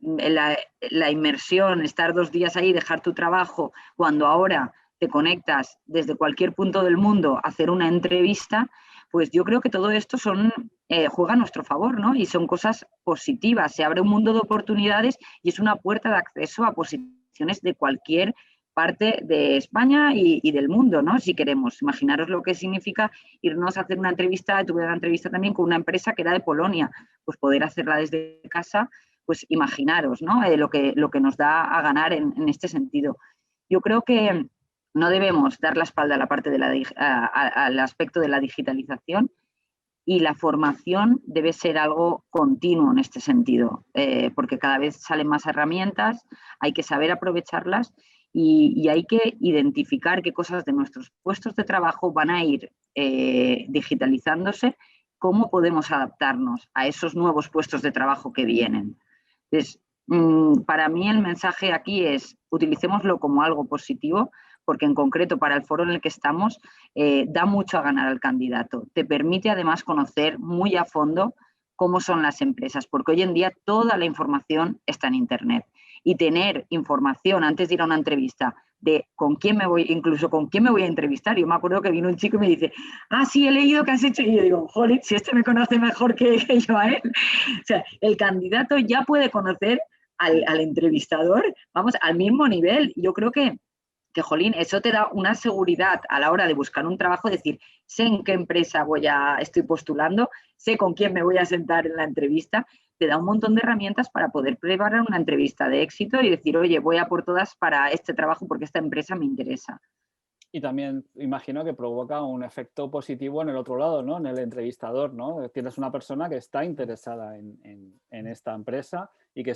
la inmersión, estar 2 días ahí, dejar tu trabajo, cuando ahora te conectas desde cualquier punto del mundo a hacer una entrevista, pues yo creo que todo esto juega a nuestro favor, ¿no? Y son cosas positivas. Se abre un mundo de oportunidades y es una puerta de acceso a posiciones de cualquier parte de España y del mundo, ¿no? Si queremos. Imaginaros lo que significa irnos a hacer una entrevista. Tuve una entrevista también con una empresa que era de Polonia. Pues poder hacerla desde casa, pues imaginaros, ¿no? Lo que nos da a ganar en este sentido. Yo creo que no debemos dar la espalda a la parte al aspecto de la digitalización y la formación debe ser algo continuo en este sentido, porque cada vez salen más herramientas, hay que saber aprovecharlas y hay que identificar qué cosas de nuestros puestos de trabajo van a ir digitalizándose, cómo podemos adaptarnos a esos nuevos puestos de trabajo que vienen. Entonces, para mí el mensaje aquí es utilicémoslo como algo positivo, porque en concreto para el foro en el que estamos da mucho a ganar al candidato. Te permite además conocer muy a fondo cómo son las empresas, porque hoy en día toda la información está en Internet. Y tener información antes de ir a una entrevista de con quién me voy, incluso con quién me voy a entrevistar. Yo me acuerdo que vino un chico y me dice, sí, he leído que has hecho. Y yo digo, joder, si este me conoce mejor que yo a él. O sea, el candidato ya puede conocer al entrevistador, vamos, al mismo nivel. Yo creo que, jolín, eso te da una seguridad a la hora de buscar un trabajo, decir, sé en qué empresa estoy postulando, sé con quién me voy a sentar en la entrevista. Te da un montón de herramientas para poder preparar una entrevista de éxito y decir, oye, voy a por todas para este trabajo porque esta empresa me interesa. Y también imagino que provoca un efecto positivo en el otro lado, ¿no? En el entrevistador, ¿no? Tienes una persona que está interesada en esta empresa y que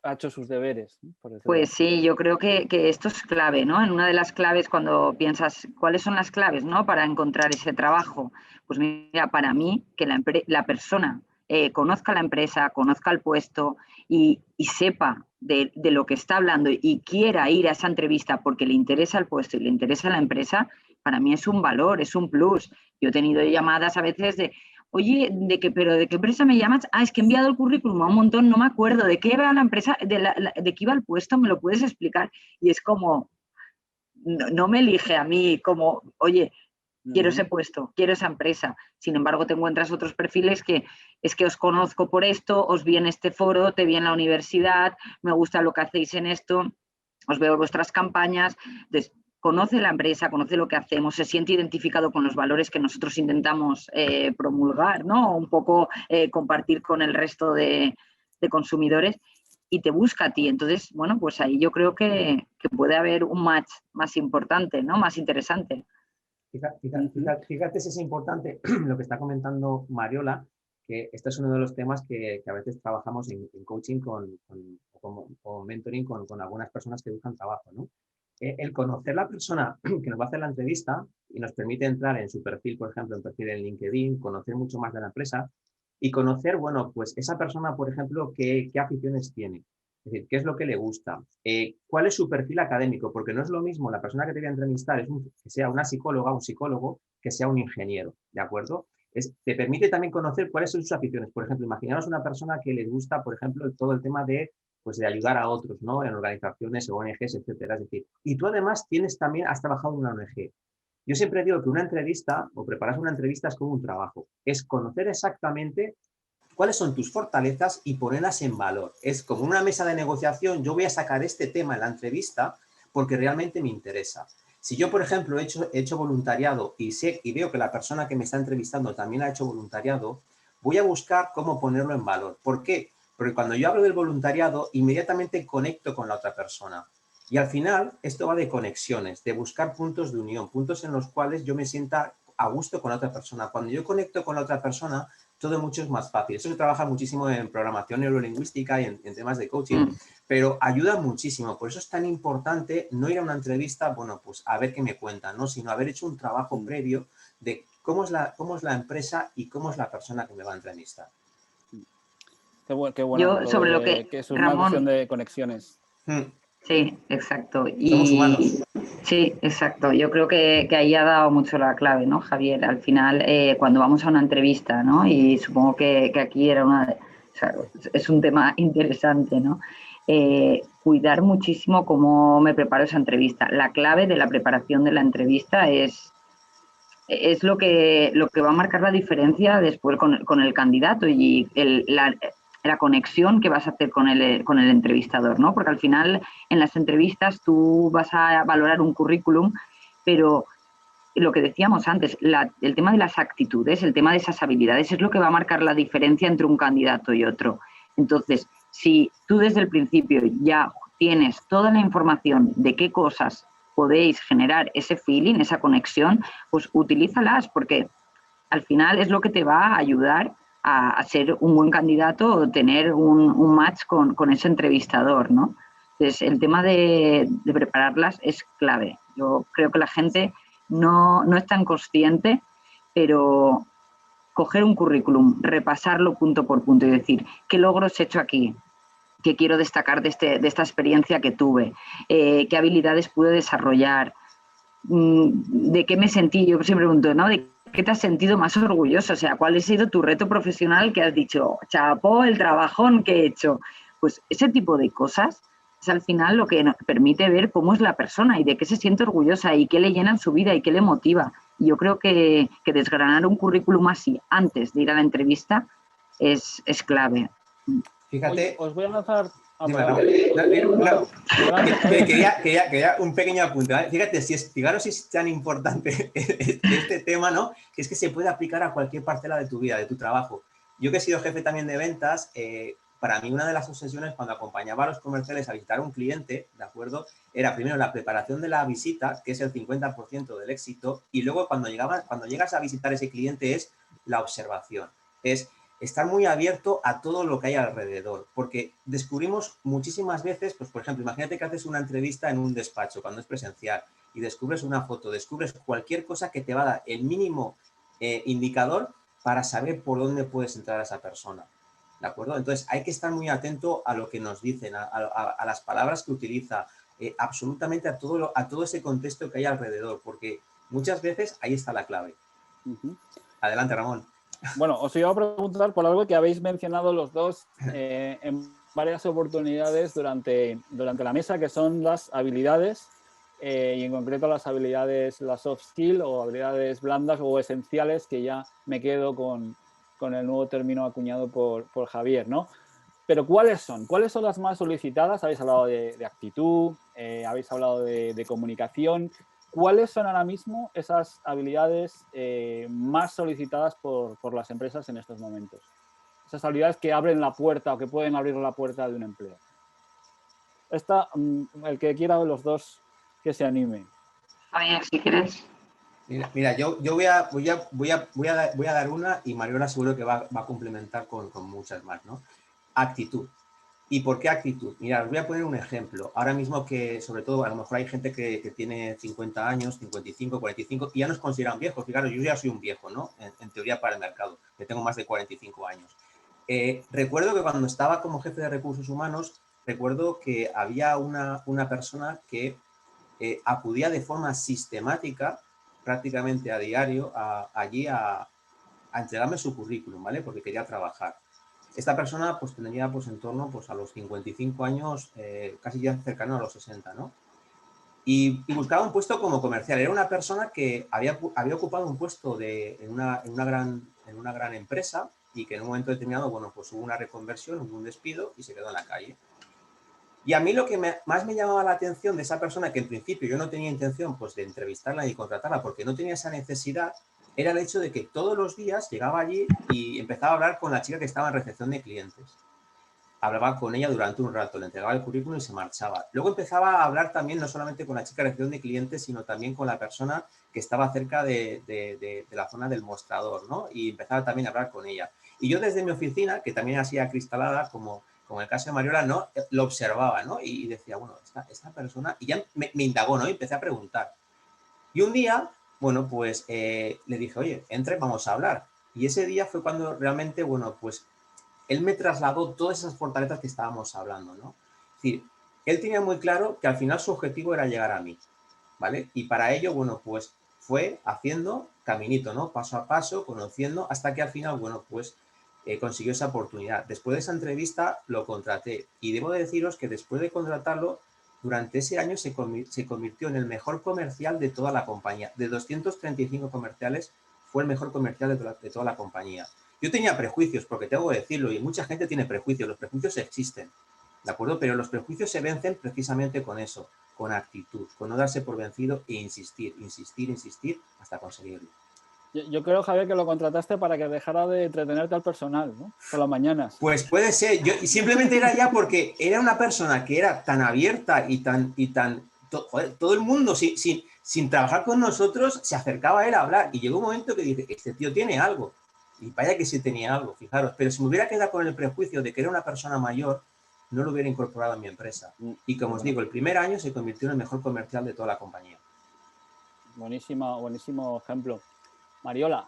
ha hecho sus deberes. Pues sí, yo creo que esto es clave, ¿no? En una de las claves, cuando piensas, ¿cuáles son las claves, ¿no? Para encontrar ese trabajo? Pues mira, para mí, que la persona conozca la empresa, conozca el puesto y sepa de lo que está hablando y quiera ir a esa entrevista porque le interesa el puesto y le interesa la empresa, para mí es un valor, es un plus. Yo he tenido llamadas a veces de, oye, ¿de qué empresa me llamas? Es que he enviado el currículum a un montón, no me acuerdo. ¿De qué iba la empresa? ¿De qué iba el puesto? ¿Me lo puedes explicar? Y es como, no me elige a mí como, oye, quiero ese puesto, quiero esa empresa. Sin embargo, te encuentras otros perfiles que es que os conozco por esto, os vi en este foro, te vi en la universidad, me gusta lo que hacéis en esto, os veo vuestras campañas. Entonces, conoce la empresa, conoce lo que hacemos, se siente identificado con los valores que nosotros intentamos promulgar, ¿no? Un poco compartir con el resto de consumidores y te busca a ti. Entonces, bueno, pues ahí yo creo que puede haber un match más importante, ¿no? Más interesante. Fíjate si es importante lo que está comentando Mariola, que este es uno de los temas que a veces trabajamos en coaching con mentoring con algunas personas que buscan trabajo, ¿no? El conocer la persona que nos va a hacer la entrevista y nos permite entrar en su perfil, por ejemplo, en perfil en LinkedIn, conocer mucho más de la empresa y conocer, bueno, pues esa persona, por ejemplo, qué aficiones tiene. Es decir, qué es lo que le gusta, cuál es su perfil académico, porque no es lo mismo la persona que te voy a entrevistar que sea una psicóloga o un psicólogo que sea un ingeniero, ¿de acuerdo? Te permite también conocer cuáles son sus aficiones. Por ejemplo, imaginaos una persona que les gusta, por ejemplo, todo el tema de ayudar a otros, ¿no? En organizaciones, ONGs, etcétera. Es decir, y tú además has trabajado en una ONG. Yo siempre digo que una entrevista o preparar una entrevista es como un trabajo, es conocer exactamente cuáles son tus fortalezas y ponerlas en valor. Es como una mesa de negociación, yo voy a sacar este tema en la entrevista porque realmente me interesa. Si yo, por ejemplo, he hecho voluntariado y veo que la persona que me está entrevistando también ha hecho voluntariado, voy a buscar cómo ponerlo en valor. ¿Por qué? Porque cuando yo hablo del voluntariado, inmediatamente conecto con la otra persona. Y al final, esto va de conexiones, de buscar puntos de unión, puntos en los cuales yo me sienta a gusto con la otra persona. Cuando yo conecto con la otra persona, todo mucho es más fácil. Eso se trabaja muchísimo en programación neurolingüística y en temas de coaching, pero ayuda muchísimo. Por eso es tan importante no ir a una entrevista, bueno, pues a ver qué me cuentan, ¿no? Sino haber hecho un trabajo previo de cómo es la empresa y cómo es la persona que me va a entrevistar. Qué bueno. Yo, sobre lo que es una cuestión de conexiones. Sí, exacto. Somos humanos. Sí, exacto. Yo creo que ahí ha dado mucho la clave, ¿no, Javier? Al final, cuando vamos a una entrevista, ¿no? Y supongo que aquí es un tema interesante, ¿no? Cuidar muchísimo cómo me preparo esa entrevista. La clave de la preparación de la entrevista es lo que va a marcar la diferencia después con el candidato y la conexión que vas a hacer con el entrevistador, ¿no? Porque al final, en las entrevistas, tú vas a valorar un currículum, pero lo que decíamos antes, el tema de las actitudes, el tema de esas habilidades, es lo que va a marcar la diferencia entre un candidato y otro. Entonces, si tú desde el principio ya tienes toda la información de qué cosas podéis generar ese feeling, esa conexión, pues utilízalas, porque al final es lo que te va a ayudar a ser un buen candidato o tener un match con ese entrevistador, ¿no? Entonces, el tema de prepararlas es clave. Yo creo que la gente no es tan consciente, pero coger un currículum, repasarlo punto por punto y decir, ¿qué logros he hecho aquí? ¿Qué quiero destacar de esta experiencia que tuve? ¿Qué habilidades pude desarrollar? ¿De qué me sentí? Yo siempre pregunto, ¿no? ¿De qué te has sentido más orgulloso? O sea, ¿cuál ha sido tu reto profesional que has dicho, chapó el trabajón que he hecho? Pues ese tipo de cosas es al final lo que nos permite ver cómo es la persona y de qué se siente orgullosa y qué le llena en su vida y qué le motiva. Y yo creo que desgranar un currículum así antes de ir a la entrevista es clave. Fíjate. Os voy a lanzar... Quería un pequeño apunte, ¿vale? Fíjate, fijaros si es tan importante este tema, ¿no? Que es que se puede aplicar a cualquier parcela de tu vida, de tu trabajo. Yo que he sido jefe también de ventas, para mí una de las obsesiones cuando acompañaba a los comerciales a visitar a un cliente, ¿de acuerdo? Era primero la preparación de la visita, que es el 50% del éxito, y luego cuando llegas a visitar ese cliente es la observación, es estar muy abierto a todo lo que hay alrededor, porque descubrimos muchísimas veces, pues por ejemplo, imagínate que haces una entrevista en un despacho cuando es presencial y descubres una foto, descubres cualquier cosa que te va a dar el mínimo indicador para saber por dónde puedes entrar a esa persona, ¿de acuerdo? Entonces hay que estar muy atento a lo que nos dicen, a las palabras que utiliza, absolutamente a todo ese contexto que hay alrededor, porque muchas veces ahí está la clave. Adelante, Ramón. Bueno, os iba a preguntar por algo que habéis mencionado los dos en varias oportunidades durante la mesa, que son las habilidades y en concreto las habilidades, las soft skills o habilidades blandas o esenciales, que ya me quedo con el nuevo término acuñado por Javier, ¿no? Pero ¿cuáles son? ¿Cuáles son las más solicitadas? Habéis hablado de actitud, habéis hablado de comunicación. ¿Cuáles son ahora mismo esas habilidades más solicitadas por las empresas en estos momentos? Esas habilidades que abren la puerta o que pueden abrir la puerta de un empleo. El que quiera de los dos que se anime. Javier, si quieres. Mira, yo voy a dar una y Mariola seguro que va a complementar con muchas más, ¿no? Actitud. ¿Y por qué actitud? Mira, os voy a poner un ejemplo. Ahora mismo que, sobre todo, a lo mejor hay gente que tiene 50 años, 55, 45, y ya nos consideran viejos. Fijaros, yo ya soy un viejo, ¿no? En teoría para el mercado, que tengo más de 45 años. Recuerdo que cuando estaba como jefe de recursos humanos, recuerdo que había una persona que acudía de forma sistemática, prácticamente a diario, allí a entregarme su currículum, ¿vale? Porque quería trabajar. Esta persona pues tendría pues en torno pues a los 55 años, casi ya cercano a los 60, ¿no? Y buscaba un puesto como comercial. Era una persona que había ocupado un puesto en una gran empresa y que en un momento determinado, bueno, pues hubo una reconversión, hubo un despido y se quedó en la calle. Y a mí lo que más me llamaba la atención de esa persona, que en principio yo no tenía intención pues de entrevistarla ni contratarla porque no tenía esa necesidad, era el hecho de que todos los días llegaba allí y empezaba a hablar con la chica que estaba en recepción de clientes. Hablaba con ella durante un rato, le entregaba el currículum y se marchaba. Luego empezaba a hablar también no solamente con la chica de recepción de clientes, sino también con la persona que estaba cerca de la zona del mostrador, ¿no? Y empezaba también a hablar con ella. Y yo desde mi oficina, que también así acristalada, como en el caso de Mariola, ¿no? Lo observaba, ¿no? Y decía, bueno, esta persona... Y ya me indagó, ¿no? Y empecé a preguntar. Y un día... Bueno, pues le dije, oye, entre, vamos a hablar. Y ese día fue cuando realmente, bueno, pues él me trasladó todas esas fortalezas que estábamos hablando, ¿no? Es decir, él tenía muy claro que al final su objetivo era llegar a mí, ¿vale? Y para ello, bueno, pues fue haciendo caminito, ¿no? Paso a paso, conociendo, hasta que al final, bueno, pues consiguió esa oportunidad. Después de esa entrevista lo contraté y debo de deciros que después de contratarlo, durante ese año se convirtió en el mejor comercial de toda la compañía. De 235 comerciales, fue el mejor comercial de toda la compañía. Yo tenía prejuicios, porque tengo que decirlo, y mucha gente tiene prejuicios. Los prejuicios existen, ¿de acuerdo? Pero los prejuicios se vencen precisamente con eso, con actitud, con no darse por vencido e insistir, insistir, insistir hasta conseguirlo. Yo creo, Javier, que lo contrataste para que dejara de entretenerte al personal, ¿no? Por las mañanas. Pues puede ser. Yo simplemente era ya porque era una persona que era tan abierta y tan todo el mundo sin trabajar con nosotros se acercaba a él a hablar y llegó un momento que dice, este tío tiene algo. Y vaya que sí tenía algo, fijaros. Pero si me hubiera quedado con el prejuicio de que era una persona mayor, no lo hubiera incorporado a mi empresa. Y como os digo, el primer año se convirtió en el mejor comercial de toda la compañía. Buenísimo ejemplo. Mariola,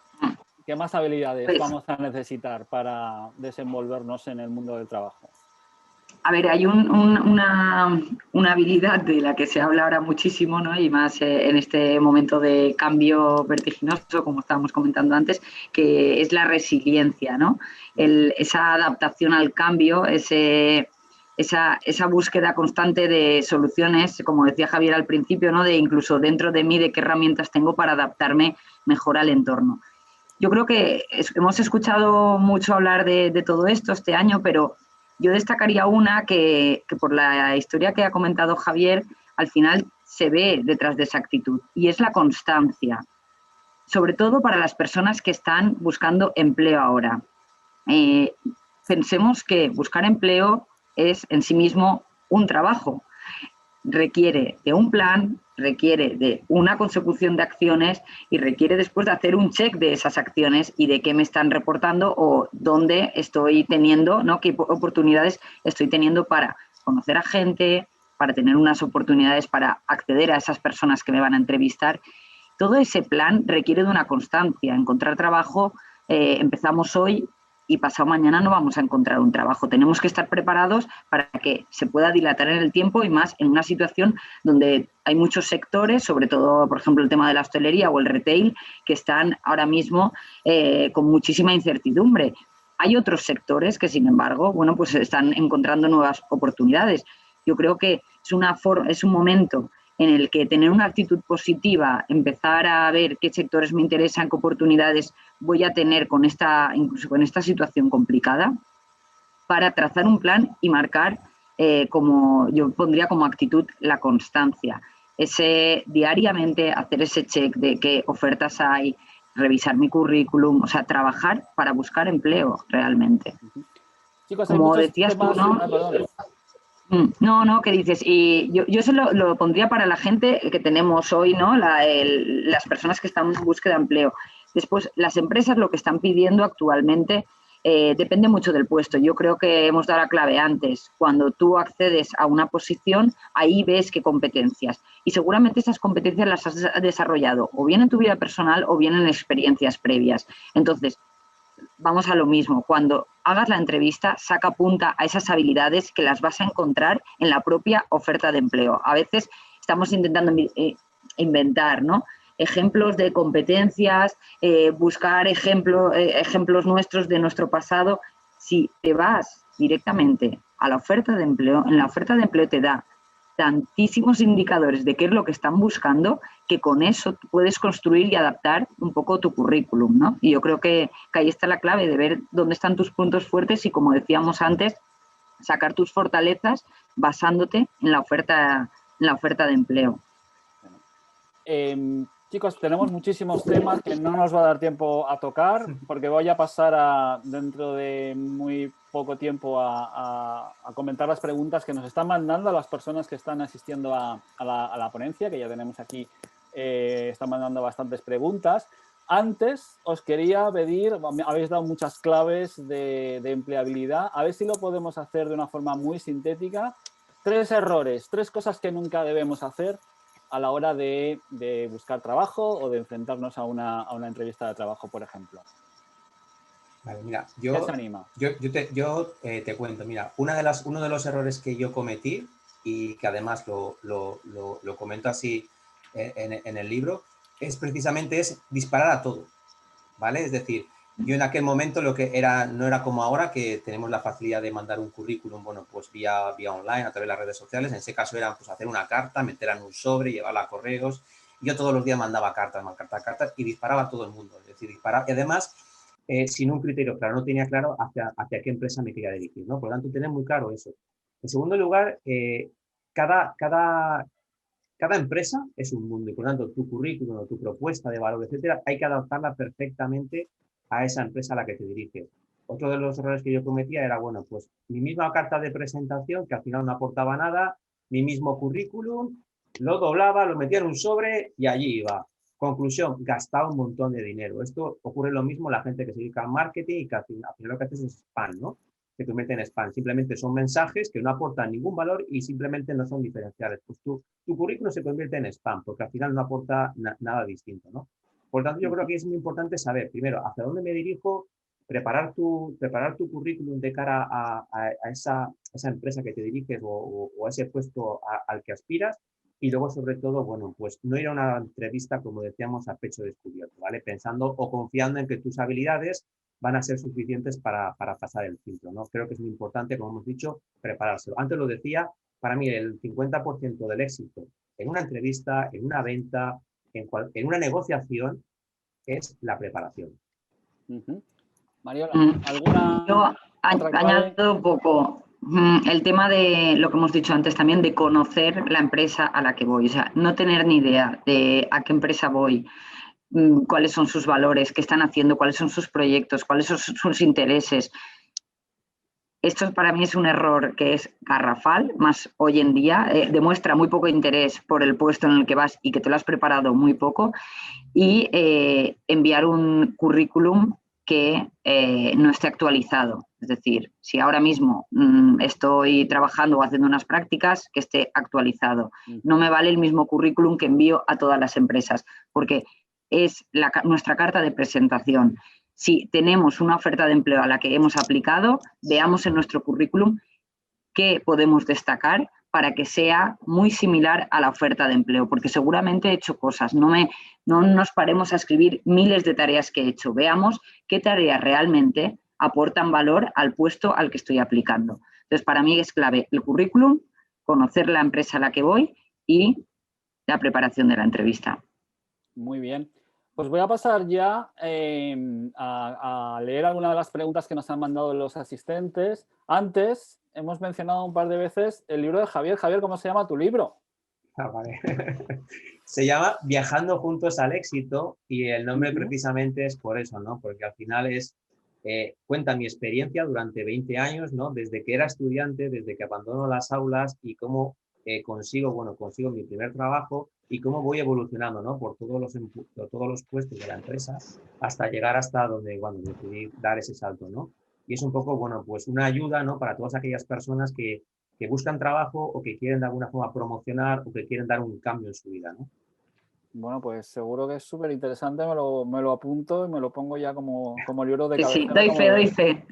¿qué más habilidades vamos a necesitar para desenvolvernos en el mundo del trabajo? A ver, hay una habilidad de la que se habla ahora muchísimo, ¿no? Y más en este momento de cambio vertiginoso, como estábamos comentando antes, que es la resiliencia, ¿no? Esa adaptación al cambio, esa búsqueda constante de soluciones, como decía Javier al principio, ¿no? De incluso dentro de mí, de qué herramientas tengo para adaptarme mejor al entorno. Yo creo que hemos escuchado mucho hablar de todo esto este año, pero yo destacaría una que por la historia que ha comentado Javier, al final se ve detrás de esa actitud, y es la constancia, sobre todo para las personas que están buscando empleo ahora. Pensemos que buscar empleo es en sí mismo un trabajo. Requiere de un plan, requiere de una consecución de acciones y requiere después de hacer un check de esas acciones y de qué me están reportando o dónde estoy teniendo, ¿no? Qué oportunidades estoy teniendo para conocer a gente, para tener unas oportunidades para acceder a esas personas que me van a entrevistar. Todo ese plan requiere de una constancia. Encontrar trabajo, empezamos hoy y pasado mañana no vamos a encontrar un trabajo. Tenemos que estar preparados para que se pueda dilatar en el tiempo y más en una situación donde hay muchos sectores, sobre todo, por ejemplo, el tema de la hostelería o el retail, que están ahora mismo con muchísima incertidumbre. Hay otros sectores que, sin embargo, bueno, pues están encontrando nuevas oportunidades. Yo creo que es un momento en el que tener una actitud positiva, empezar a ver qué sectores me interesan, qué oportunidades voy a tener incluso con esta situación complicada, para trazar un plan y marcar, como yo pondría como actitud, la constancia. Diariamente hacer ese check de qué ofertas hay, revisar mi currículum, o sea, trabajar para buscar empleo realmente. Chicos, como decías tú, ¿no? No, ¿qué dices? Y yo se lo pondría para la gente que tenemos hoy, ¿no? Las personas que están en búsqueda de empleo. Después, las empresas lo que están pidiendo actualmente depende mucho del puesto. Yo creo que hemos dado la clave antes. Cuando tú accedes a una posición, ahí ves qué competencias. Y seguramente esas competencias las has desarrollado o bien en tu vida personal o bien en experiencias previas. Entonces, vamos a lo mismo, cuando hagas la entrevista, saca punta a esas habilidades que las vas a encontrar en la propia oferta de empleo. A veces estamos intentando inventar, ¿no? Ejemplos de competencias, buscar ejemplos nuestros de nuestro pasado. Si te vas directamente a la oferta de empleo, en la oferta de empleo te da tantísimos indicadores de qué es lo que están buscando, que con eso puedes construir y adaptar un poco tu currículum, ¿no? Y yo creo que ahí está la clave de ver dónde están tus puntos fuertes y, como decíamos antes, sacar tus fortalezas basándote en la oferta de empleo. Chicos, tenemos muchísimos temas que no nos va a dar tiempo a tocar, porque voy a pasar dentro de muy poco tiempo a comentar las preguntas que nos están mandando las personas que están asistiendo a la ponencia, que ya tenemos aquí, están mandando bastantes preguntas. Antes os quería pedir, habéis dado muchas claves de empleabilidad, a ver si lo podemos hacer de una forma muy sintética. 3 errores, 3 cosas que nunca debemos hacer a la hora de buscar trabajo o de enfrentarnos a una entrevista de trabajo, por ejemplo. Vale, mira, ¿Quién se anima? Yo te cuento, mira, uno de los errores que yo cometí y que además lo comento así en el libro, es precisamente disparar a todo, ¿vale? Es decir, yo en aquel momento no era como ahora, que tenemos la facilidad de mandar un currículum, bueno, pues vía online, a través de las redes sociales. En ese caso era pues hacer una carta, meterla en un sobre, llevarla a correos. Yo todos los días mandaba cartas y disparaba a todo el mundo. Es decir, disparaba. Y además, sin un criterio claro, no tenía claro hacia qué empresa me quería dirigir, ¿no? Por lo tanto, tener muy claro eso. En segundo lugar, cada empresa es un mundo y, por lo tanto, tu currículum o tu propuesta de valor, etcétera, hay que adaptarla perfectamente a esa empresa a la que te diriges. Otro de los errores que yo cometía era, bueno, pues mi misma carta de presentación, que al final no aportaba nada, mi mismo currículum, lo doblaba, lo metía en un sobre y allí iba. Conclusión, gastaba un montón de dinero. Esto ocurre lo mismo la gente que se dedica al marketing y que al final lo que haces es spam, ¿no? Que te meten en spam. Simplemente son mensajes que no aportan ningún valor y simplemente no son diferenciales. Pues tu currículum se convierte en spam porque al final no aporta nada distinto, ¿no? Por tanto, yo creo que es muy importante saber, primero, hacia dónde me dirijo, preparar tu currículum de cara a esa empresa que te diriges o a ese puesto al que aspiras. Y luego, sobre todo, bueno, pues no ir a una entrevista, como decíamos, a pecho descubierto, ¿vale? Pensando o confiando en que tus habilidades van a ser suficientes para pasar el filtro, ¿no? Creo que es muy importante, como hemos dicho, preparárselo. Antes lo decía, para mí el 50% del éxito en una entrevista, en una venta, en una negociación, es la preparación. Mariola, ¿alguna Yo otra clave? añado un poco el tema de lo que hemos dicho antes también, de conocer la empresa a la que voy. O sea, no tener ni idea de a qué empresa voy, cuáles son sus valores, qué están haciendo, cuáles son sus proyectos, cuáles son sus intereses. Esto para mí es un error que es garrafal, más hoy en día. Demuestra muy poco interés por el puesto en el que vas y que te lo has preparado muy poco. Y enviar un currículum que no esté actualizado. Es decir, si ahora mismo estoy trabajando o haciendo unas prácticas, que esté actualizado. No me vale el mismo currículum que envío a todas las empresas, porque es nuestra carta de presentación. Si tenemos una oferta de empleo a la que hemos aplicado, veamos en nuestro currículum qué podemos destacar para que sea muy similar a la oferta de empleo, porque seguramente he hecho cosas. No nos paremos a escribir miles de tareas que he hecho. Veamos qué tareas realmente aportan valor al puesto al que estoy aplicando. Entonces, para mí es clave el currículum, conocer la empresa a la que voy y la preparación de la entrevista. Muy bien. Pues voy a pasar ya a leer algunas de las preguntas que nos han mandado los asistentes. Antes, hemos mencionado un par de veces el libro de Javier. Javier, ¿cómo se llama tu libro? Vale. Se llama Viajando juntos al éxito y el nombre precisamente es por eso, ¿no? Porque al final cuenta mi experiencia durante 20 años, ¿no? Desde que era estudiante, desde que abandono las aulas y cómo consigo mi primer trabajo y cómo voy evolucionando, ¿no? Por todos los puestos de la empresa hasta llegar hasta donde decidí dar ese salto, ¿no? Y es un poco, bueno, pues una ayuda, ¿no? Para todas aquellas personas que buscan trabajo o que quieren de alguna forma promocionar o que quieren dar un cambio en su vida, ¿no? Bueno, pues seguro que es súper interesante, me lo apunto y me lo pongo ya como libro de cabecera. Sí, doy fe.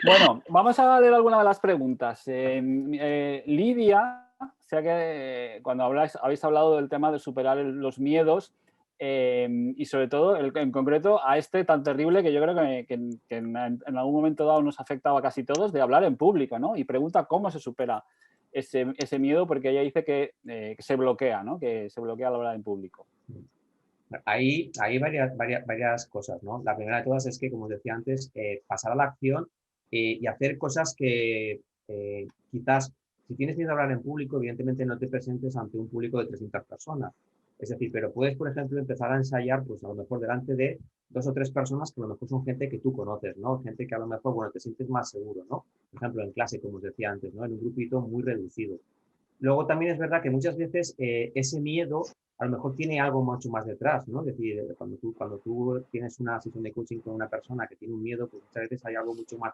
Bueno, vamos a leer alguna de las preguntas. Lidia, sé que cuando habéis hablado del tema de superar los miedos y sobre todo, en concreto, a este tan terrible que yo creo que en algún momento dado nos ha afectado a casi todos, de hablar en público, ¿no? Y pregunta cómo se supera ese miedo, porque ella dice que se bloquea, ¿no? Que se bloquea al hablar en público. Hay varias cosas, ¿no? La primera de todas es que, como os decía antes, pasar a la acción y hacer cosas que quizás, si tienes miedo a hablar en público, evidentemente no te presentes ante un público de 300 personas. Es decir, pero puedes, por ejemplo, empezar a ensayar, pues a lo mejor delante de 2 o 3 personas que a lo mejor son gente que tú conoces, ¿no? Gente que a lo mejor, bueno, te sientes más seguro, ¿no? Por ejemplo, en clase, como os decía antes, ¿no? En un grupito muy reducido. Luego también es verdad que muchas veces ese miedo a lo mejor tiene algo mucho más detrás, ¿no? Es decir, cuando tú tienes una sesión de coaching con una persona que tiene un miedo, pues muchas veces hay algo mucho más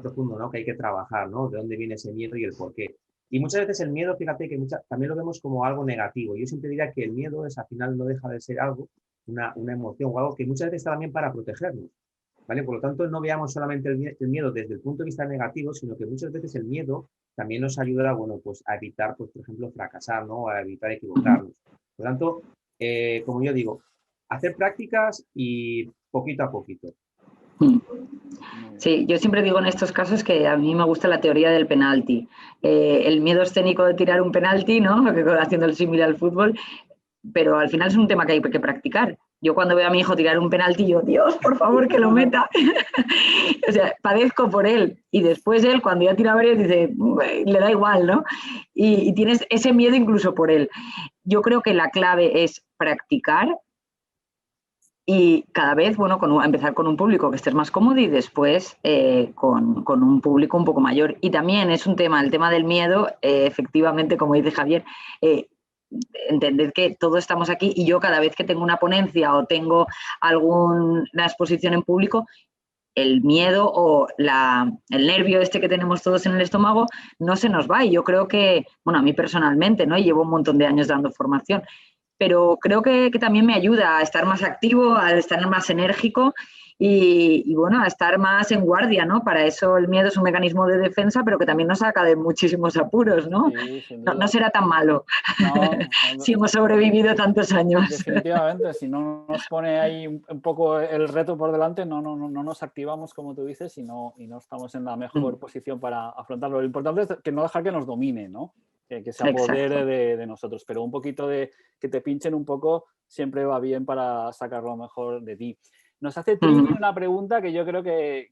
profundo, ¿no? Que hay que trabajar, ¿no? De dónde viene ese miedo y el por qué. Y muchas veces el miedo, fíjate que también lo vemos como algo negativo. Yo siempre diría que el miedo al final no deja de ser algo, una emoción o algo que muchas veces está también para protegernos, ¿vale? Por lo tanto, no veamos solamente el miedo desde el punto de vista negativo, sino que muchas veces el miedo también nos ayuda, bueno, pues a evitar, pues, por ejemplo, fracasar, ¿no? A evitar equivocarnos. Por lo tanto, como yo digo, hacer prácticas y poquito a poquito. Sí, yo siempre digo en estos casos que a mí me gusta la teoría del penalti. El miedo escénico de tirar un penalti, ¿no? Haciendo el símil al fútbol, pero al final es un tema que hay que practicar. Yo cuando veo a mi hijo tirar un penalti, yo, Dios, por favor, que lo meta. O sea, padezco por él. Y después él, cuando ya tira varios, dice, le da igual, ¿no? Y tienes ese miedo incluso por él. Yo creo que la clave es practicar, Y cada vez, bueno, empezar con un público que estés más cómodo y después con un público un poco mayor. Y también es un tema, el tema del miedo, efectivamente, como dice Javier, entended que todos estamos aquí y yo cada vez que tengo una ponencia o tengo alguna exposición en público, el miedo o el nervio que tenemos todos en el estómago no se nos va. Y yo creo que, bueno, a mí personalmente, ¿no? Llevo un montón de años dando formación, pero creo que también me ayuda a estar más activo, a estar más enérgico y bueno, a estar más en guardia, ¿no? Para eso el miedo es un mecanismo de defensa, pero que también nos saca de muchísimos apuros, ¿no? Sí, sin duda. No será tan malo si hemos sobrevivido tantos años. Definitivamente, si no nos pone ahí un poco el reto por delante, no nos activamos, como tú dices, y no estamos en la mejor posición para afrontarlo. Lo importante es que no dejar que nos domine, ¿no? Que se apodere de nosotros, pero un poquito de que te pinchen un poco siempre va bien para sacar lo mejor de ti. Nos hace Trini una pregunta que yo creo que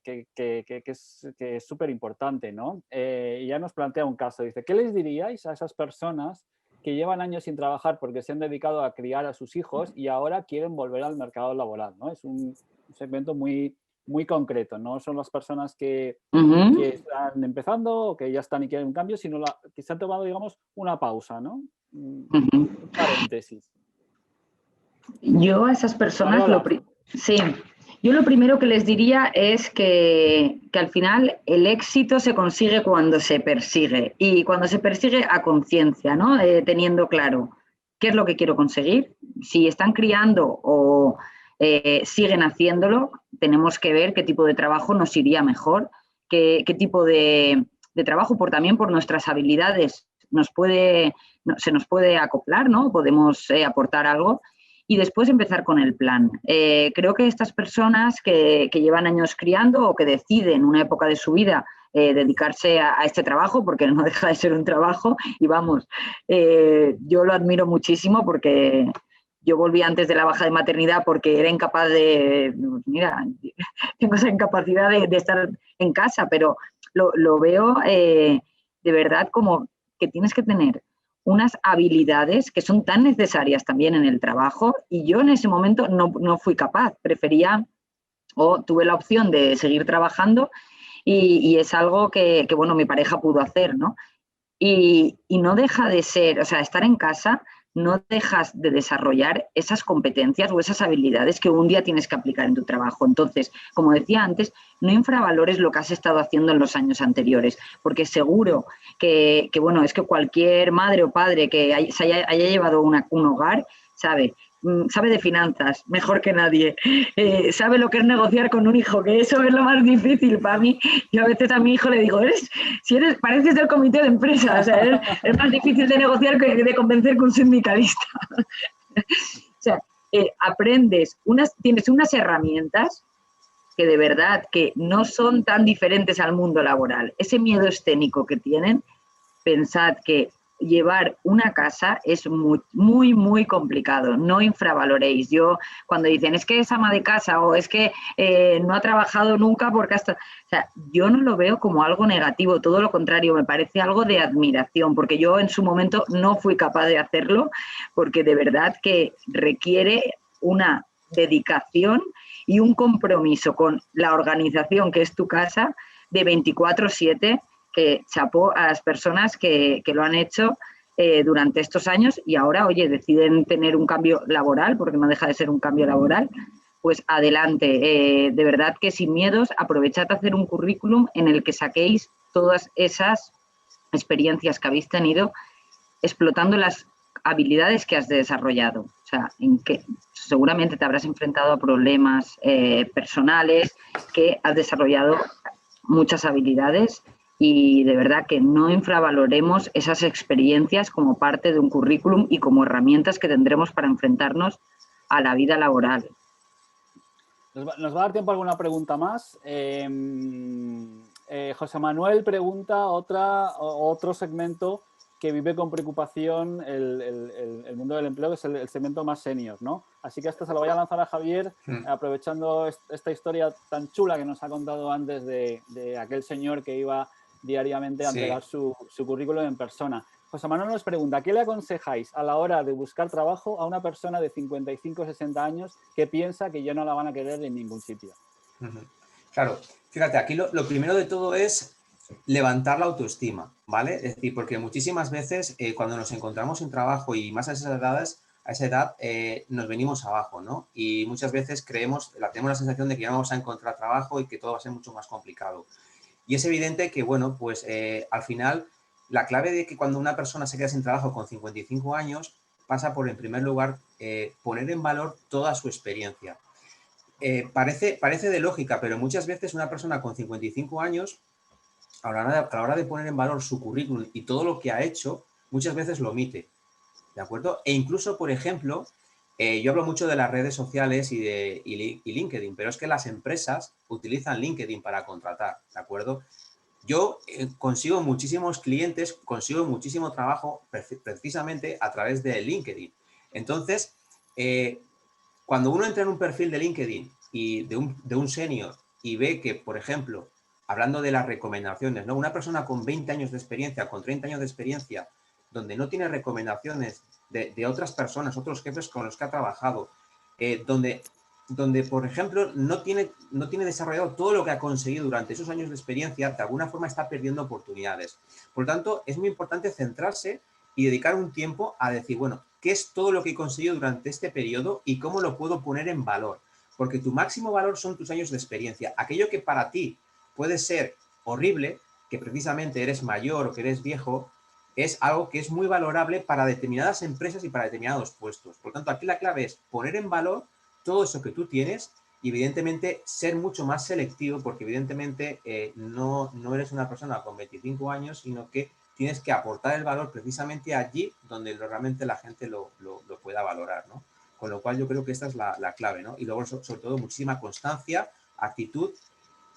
es súper importante, ¿no? Y ya nos plantea un caso. Dice, ¿qué les diríais a esas personas que llevan años sin trabajar porque se han dedicado a criar a sus hijos y ahora quieren volver al mercado laboral, ¿no? Es un segmento muy, muy concreto, no son las personas que están empezando o que ya están y quieren un cambio, sino que se han tomado, digamos, una pausa, ¿no? Un paréntesis. Yo a esas personas yo lo primero que les diría es que al final el éxito se consigue cuando se persigue y cuando se persigue a conciencia, ¿no? Teniendo claro qué es lo que quiero conseguir. Si están criando o siguen haciéndolo, tenemos que ver qué tipo de trabajo nos iría mejor, qué tipo de trabajo, también por nuestras habilidades se nos puede acoplar, ¿no? Podemos aportar algo. Y después empezar con el plan. Creo que estas personas que llevan años criando o que deciden en una época de su vida dedicarse a este trabajo, porque no deja de ser un trabajo, y vamos, yo lo admiro muchísimo porque yo volví antes de la baja de maternidad porque era incapaz mira, tengo esa incapacidad de estar en casa, pero lo veo de verdad como que tienes que tener unas habilidades que son tan necesarias también en el trabajo y yo en ese momento no fui capaz, prefería o tuve la opción de seguir trabajando y es algo que, bueno, mi pareja pudo hacer, ¿no? Y no deja de ser, o sea, estar en casa no dejas de desarrollar esas competencias o esas habilidades que un día tienes que aplicar en tu trabajo. Entonces, como decía antes, no infravalores lo que has estado haciendo en los años anteriores, porque seguro que bueno, es que cualquier madre o padre que haya llevado un hogar sabe de finanzas mejor que nadie, sabe lo que es negociar con un hijo, que eso es lo más difícil para mí. Yo a veces a mi hijo le digo, pareces del comité de empresa, o sea, es más difícil de negociar que de convencer que un sindicalista. O sea, tienes unas herramientas que de verdad que no son tan diferentes al mundo laboral. Ese miedo escénico que tienen, pensad que llevar una casa es muy, muy, muy complicado. No infravaloréis. Yo, cuando dicen, es que es ama de casa o es que no ha trabajado nunca porque hasta... O sea, yo no lo veo como algo negativo, todo lo contrario, me parece algo de admiración, porque yo en su momento no fui capaz de hacerlo, porque de verdad que requiere una dedicación y un compromiso con la organización que es tu casa de 24/7, que chapó a las personas que lo han hecho durante estos años y ahora, oye, deciden tener un cambio laboral, porque no deja de ser un cambio laboral, pues adelante. De verdad que sin miedos, aprovechad a hacer un currículum en el que saquéis todas esas experiencias que habéis tenido explotando las habilidades que has desarrollado. O sea, en que seguramente te habrás enfrentado a problemas personales, que has desarrollado muchas habilidades y de verdad que no infravaloremos esas experiencias como parte de un currículum y como herramientas que tendremos para enfrentarnos a la vida laboral. Nos va a dar tiempo a alguna pregunta más. José Manuel pregunta otro segmento que vive con preocupación el mundo del empleo, que es el segmento más senior, ¿no? Así que esto se lo voy a lanzar a Javier, aprovechando esta historia tan chula que nos ha contado antes de aquel señor que iba diariamente a entregar su currículum en persona. José Manuel nos pregunta, ¿qué le aconsejáis a la hora de buscar trabajo a una persona de 55 o 60 años que piensa que ya no la van a querer en ningún sitio? Claro, fíjate, aquí lo primero de todo es levantar la autoestima, ¿vale? Es decir, porque muchísimas veces cuando nos encontramos en trabajo y más a esa edad nos venimos abajo, ¿no? Y muchas veces tenemos la sensación de que ya no vamos a encontrar trabajo y que todo va a ser mucho más complicado. Y es evidente que, bueno, pues al final la clave de que cuando una persona se queda sin trabajo con 55 años pasa por, en primer lugar, poner en valor toda su experiencia. Parece de lógica, pero muchas veces una persona con 55 años, a la hora de poner en valor su currículum y todo lo que ha hecho, muchas veces lo omite, ¿de acuerdo? E incluso, por ejemplo, yo hablo mucho de las redes sociales y LinkedIn, pero es que las empresas utilizan LinkedIn para contratar, ¿de acuerdo? Yo consigo muchísimos clientes, consigo muchísimo trabajo precisamente a través de LinkedIn. Entonces, cuando uno entra en un perfil de LinkedIn y de un senior y ve que, por ejemplo, hablando de las recomendaciones, ¿no? Una persona con 20 años de experiencia, con 30 años de experiencia, donde no tiene recomendaciones de otras personas, otros jefes con los que ha trabajado, donde, por ejemplo, no tiene desarrollado todo lo que ha conseguido durante esos años de experiencia, de alguna forma está perdiendo oportunidades. Por lo tanto, es muy importante centrarse y dedicar un tiempo a decir, bueno, ¿qué es todo lo que he conseguido durante este periodo y cómo lo puedo poner en valor? Porque tu máximo valor son tus años de experiencia. Aquello que para ti puede ser horrible, que precisamente eres mayor o que eres viejo, es algo que es muy valorable para determinadas empresas y para determinados puestos. Por lo tanto, aquí la clave es poner en valor todo eso que tú tienes y evidentemente ser mucho más selectivo, porque evidentemente no eres una persona con 25 años, sino que tienes que aportar el valor precisamente allí donde realmente la gente lo pueda valorar, ¿no? Con lo cual yo creo que esta es la clave, ¿no? Y luego, sobre todo, muchísima constancia, actitud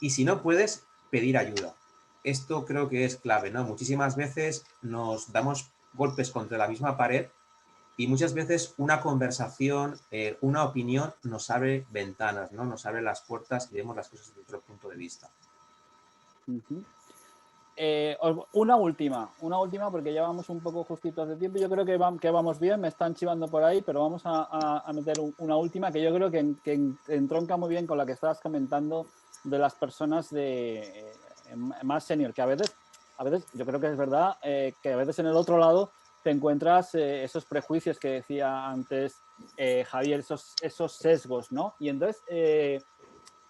y si no puedes, pedir ayuda. Esto creo que es clave, ¿no? Muchísimas veces nos damos golpes contra la misma pared y muchas veces una conversación, una opinión nos abre ventanas, ¿no? Nos abre las puertas y vemos las cosas desde otro punto de vista. Una última porque ya vamos un poco justitos de tiempo. Yo creo que vamos bien, me están chivando por ahí, pero vamos a meter una última que yo creo que entronca muy bien con la que estabas comentando de las personas más senior, que a veces yo creo que es verdad que a veces en el otro lado te encuentras esos prejuicios que decía antes Javier, esos sesgos, ¿no? Y entonces,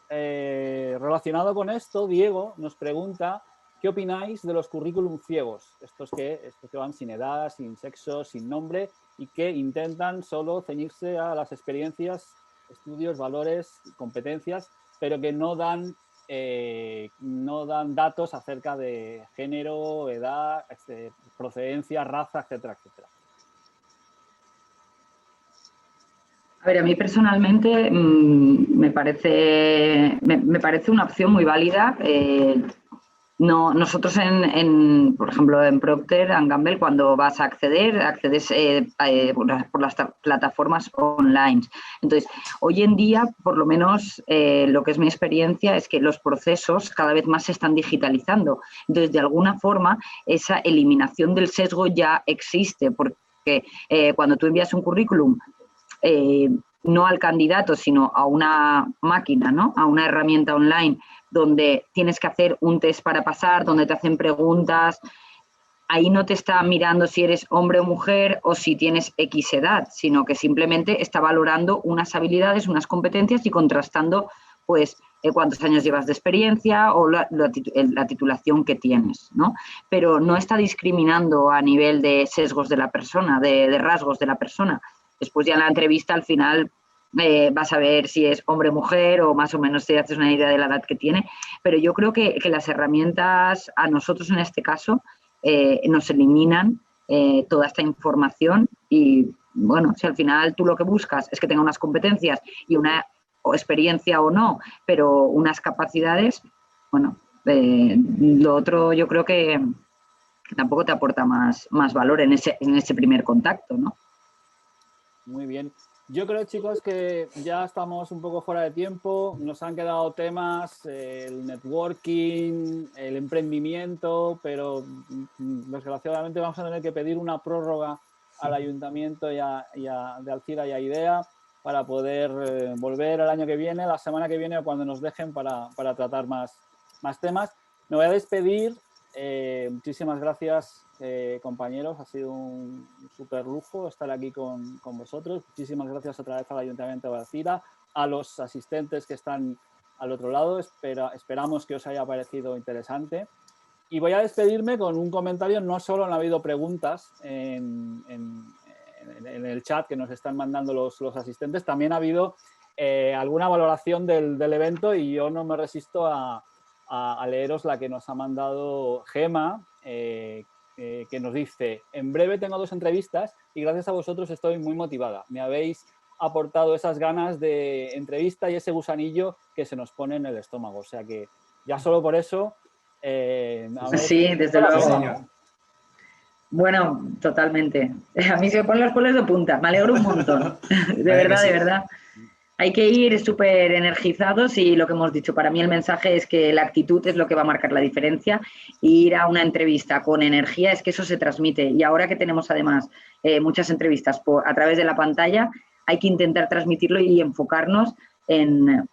relacionado con esto, Diego nos pregunta: ¿qué opináis de los currículum ciegos? Estos que van sin edad, sin sexo, sin nombre y que intentan solo ceñirse a las experiencias, estudios, valores, competencias, pero que no dan datos acerca de género, edad, procedencia, raza, etcétera, etcétera. A ver, a mí personalmente me parece una opción muy válida. No, nosotros por ejemplo, en Procter & Gamble, cuando vas a accedes por las plataformas online. Entonces, hoy en día, por lo menos, lo que es mi experiencia es que los procesos cada vez más se están digitalizando. Entonces, de alguna forma, esa eliminación del sesgo ya existe, porque cuando tú envías un currículum, no al candidato, sino a una máquina, ¿no? A una herramienta online donde tienes que hacer un test para pasar, donde te hacen preguntas. Ahí no te está mirando si eres hombre o mujer o si tienes X edad, sino que simplemente está valorando unas habilidades, unas competencias y contrastando pues cuántos años llevas de experiencia o la titulación que tienes, ¿no? Pero no está discriminando a nivel de sesgos de la persona, de rasgos de la persona. Después ya en la entrevista al final vas a ver si es hombre o mujer o más o menos te haces una idea de la edad que tiene. Pero yo creo que las herramientas, a nosotros en este caso, nos eliminan toda esta información y, bueno, si al final tú lo que buscas es que tenga unas competencias y una experiencia o no, pero unas capacidades, bueno, lo otro yo creo que tampoco te aporta más valor en ese primer contacto, ¿no? Muy bien. Yo creo, chicos, que ya estamos un poco fuera de tiempo. Nos han quedado temas, el networking, el emprendimiento, pero desgraciadamente vamos a tener que pedir una prórroga al ayuntamiento de Alzira y a IDEA para poder volver el año que viene, la semana que viene o cuando nos dejen para tratar más temas. Me voy a despedir. Muchísimas gracias, compañeros. Ha sido un súper lujo estar aquí con vosotros. Muchísimas gracias otra vez al Ayuntamiento de Alzira, a los asistentes que están al otro lado. Esperamos que os haya parecido interesante. Y voy a despedirme con un comentario. No solo han habido preguntas en el chat que nos están mandando los asistentes, también ha habido alguna valoración del evento, y yo no me resisto a leeros la que nos ha mandado Gema, que nos dice: en breve tengo 2 entrevistas y gracias a vosotros estoy muy motivada. Me habéis aportado esas ganas de entrevista y ese gusanillo que se nos pone en el estómago. O sea que ya solo por eso... sí, desde luego. Bueno, totalmente. A mí se me ponen los pelos de punta. Me alegro un montón. De verdad, de verdad. Hay que ir súper energizados y lo que hemos dicho, para mí el mensaje es que la actitud es lo que va a marcar la diferencia. Y ir a una entrevista con energía es que eso se transmite. Y ahora que tenemos además muchas entrevistas a través de la pantalla, hay que intentar transmitirlo y enfocarnos en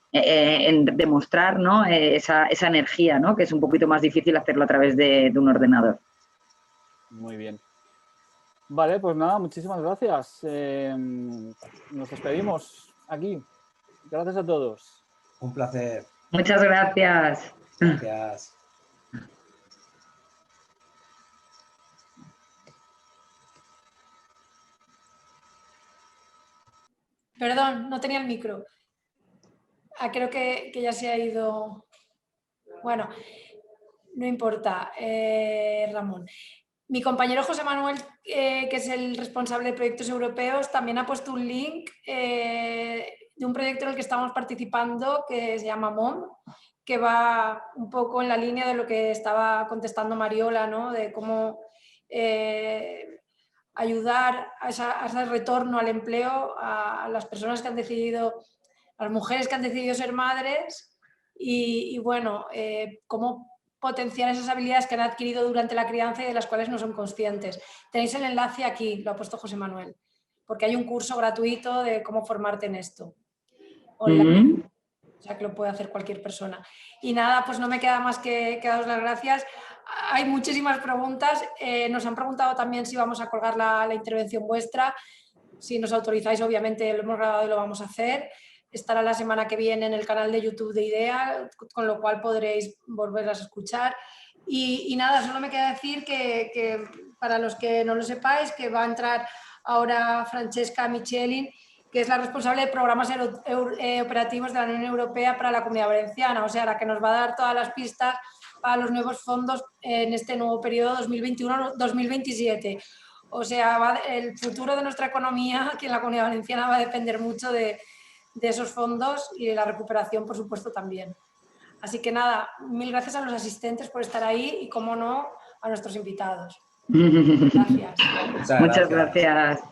demostrar, ¿no?, esa energía, ¿no?, que es un poquito más difícil hacerlo a través de un ordenador. Muy bien. Vale, pues nada, muchísimas gracias. Nos despedimos aquí. Gracias a todos. Un placer. Muchas gracias. Gracias. Perdón, no tenía el micro. Creo que ya se ha ido. Bueno, no importa, Ramón. Mi compañero José Manuel, que es el responsable de proyectos europeos, también ha puesto un link de un proyecto en el que estamos participando que se llama MOM, que va un poco en la línea de lo que estaba contestando Mariola, ¿no?, de cómo ayudar a ese retorno al empleo a las personas que han decidido, a las mujeres que han decidido ser madres y bueno, cómo potenciar esas habilidades que han adquirido durante la crianza y de las cuales no son conscientes. Tenéis el enlace aquí, lo ha puesto José Manuel, porque hay un curso gratuito de cómo formarte en esto. Online. O sea, que lo puede hacer cualquier persona. Y nada, pues no me queda más que daros las gracias. Hay muchísimas preguntas. Nos han preguntado también si vamos a colgar la intervención vuestra. Si nos autorizáis, obviamente lo hemos grabado y lo vamos a hacer. Estará la semana que viene en el canal de YouTube de IDEA, con lo cual podréis volverlas a escuchar. Y nada, solo me queda decir que para los que no lo sepáis, que va a entrar ahora Francesca Michelin, que es la responsable de programas operativos de la Unión Europea para la Comunidad Valenciana, o sea, la que nos va a dar todas las pistas para los nuevos fondos en este nuevo periodo 2021-2027. O sea, el futuro de nuestra economía aquí en la Comunidad Valenciana va a depender mucho de esos fondos y de la recuperación, por supuesto, también. Así que nada, mil gracias a los asistentes por estar ahí y, como no, a nuestros invitados. Gracias. Muchas gracias.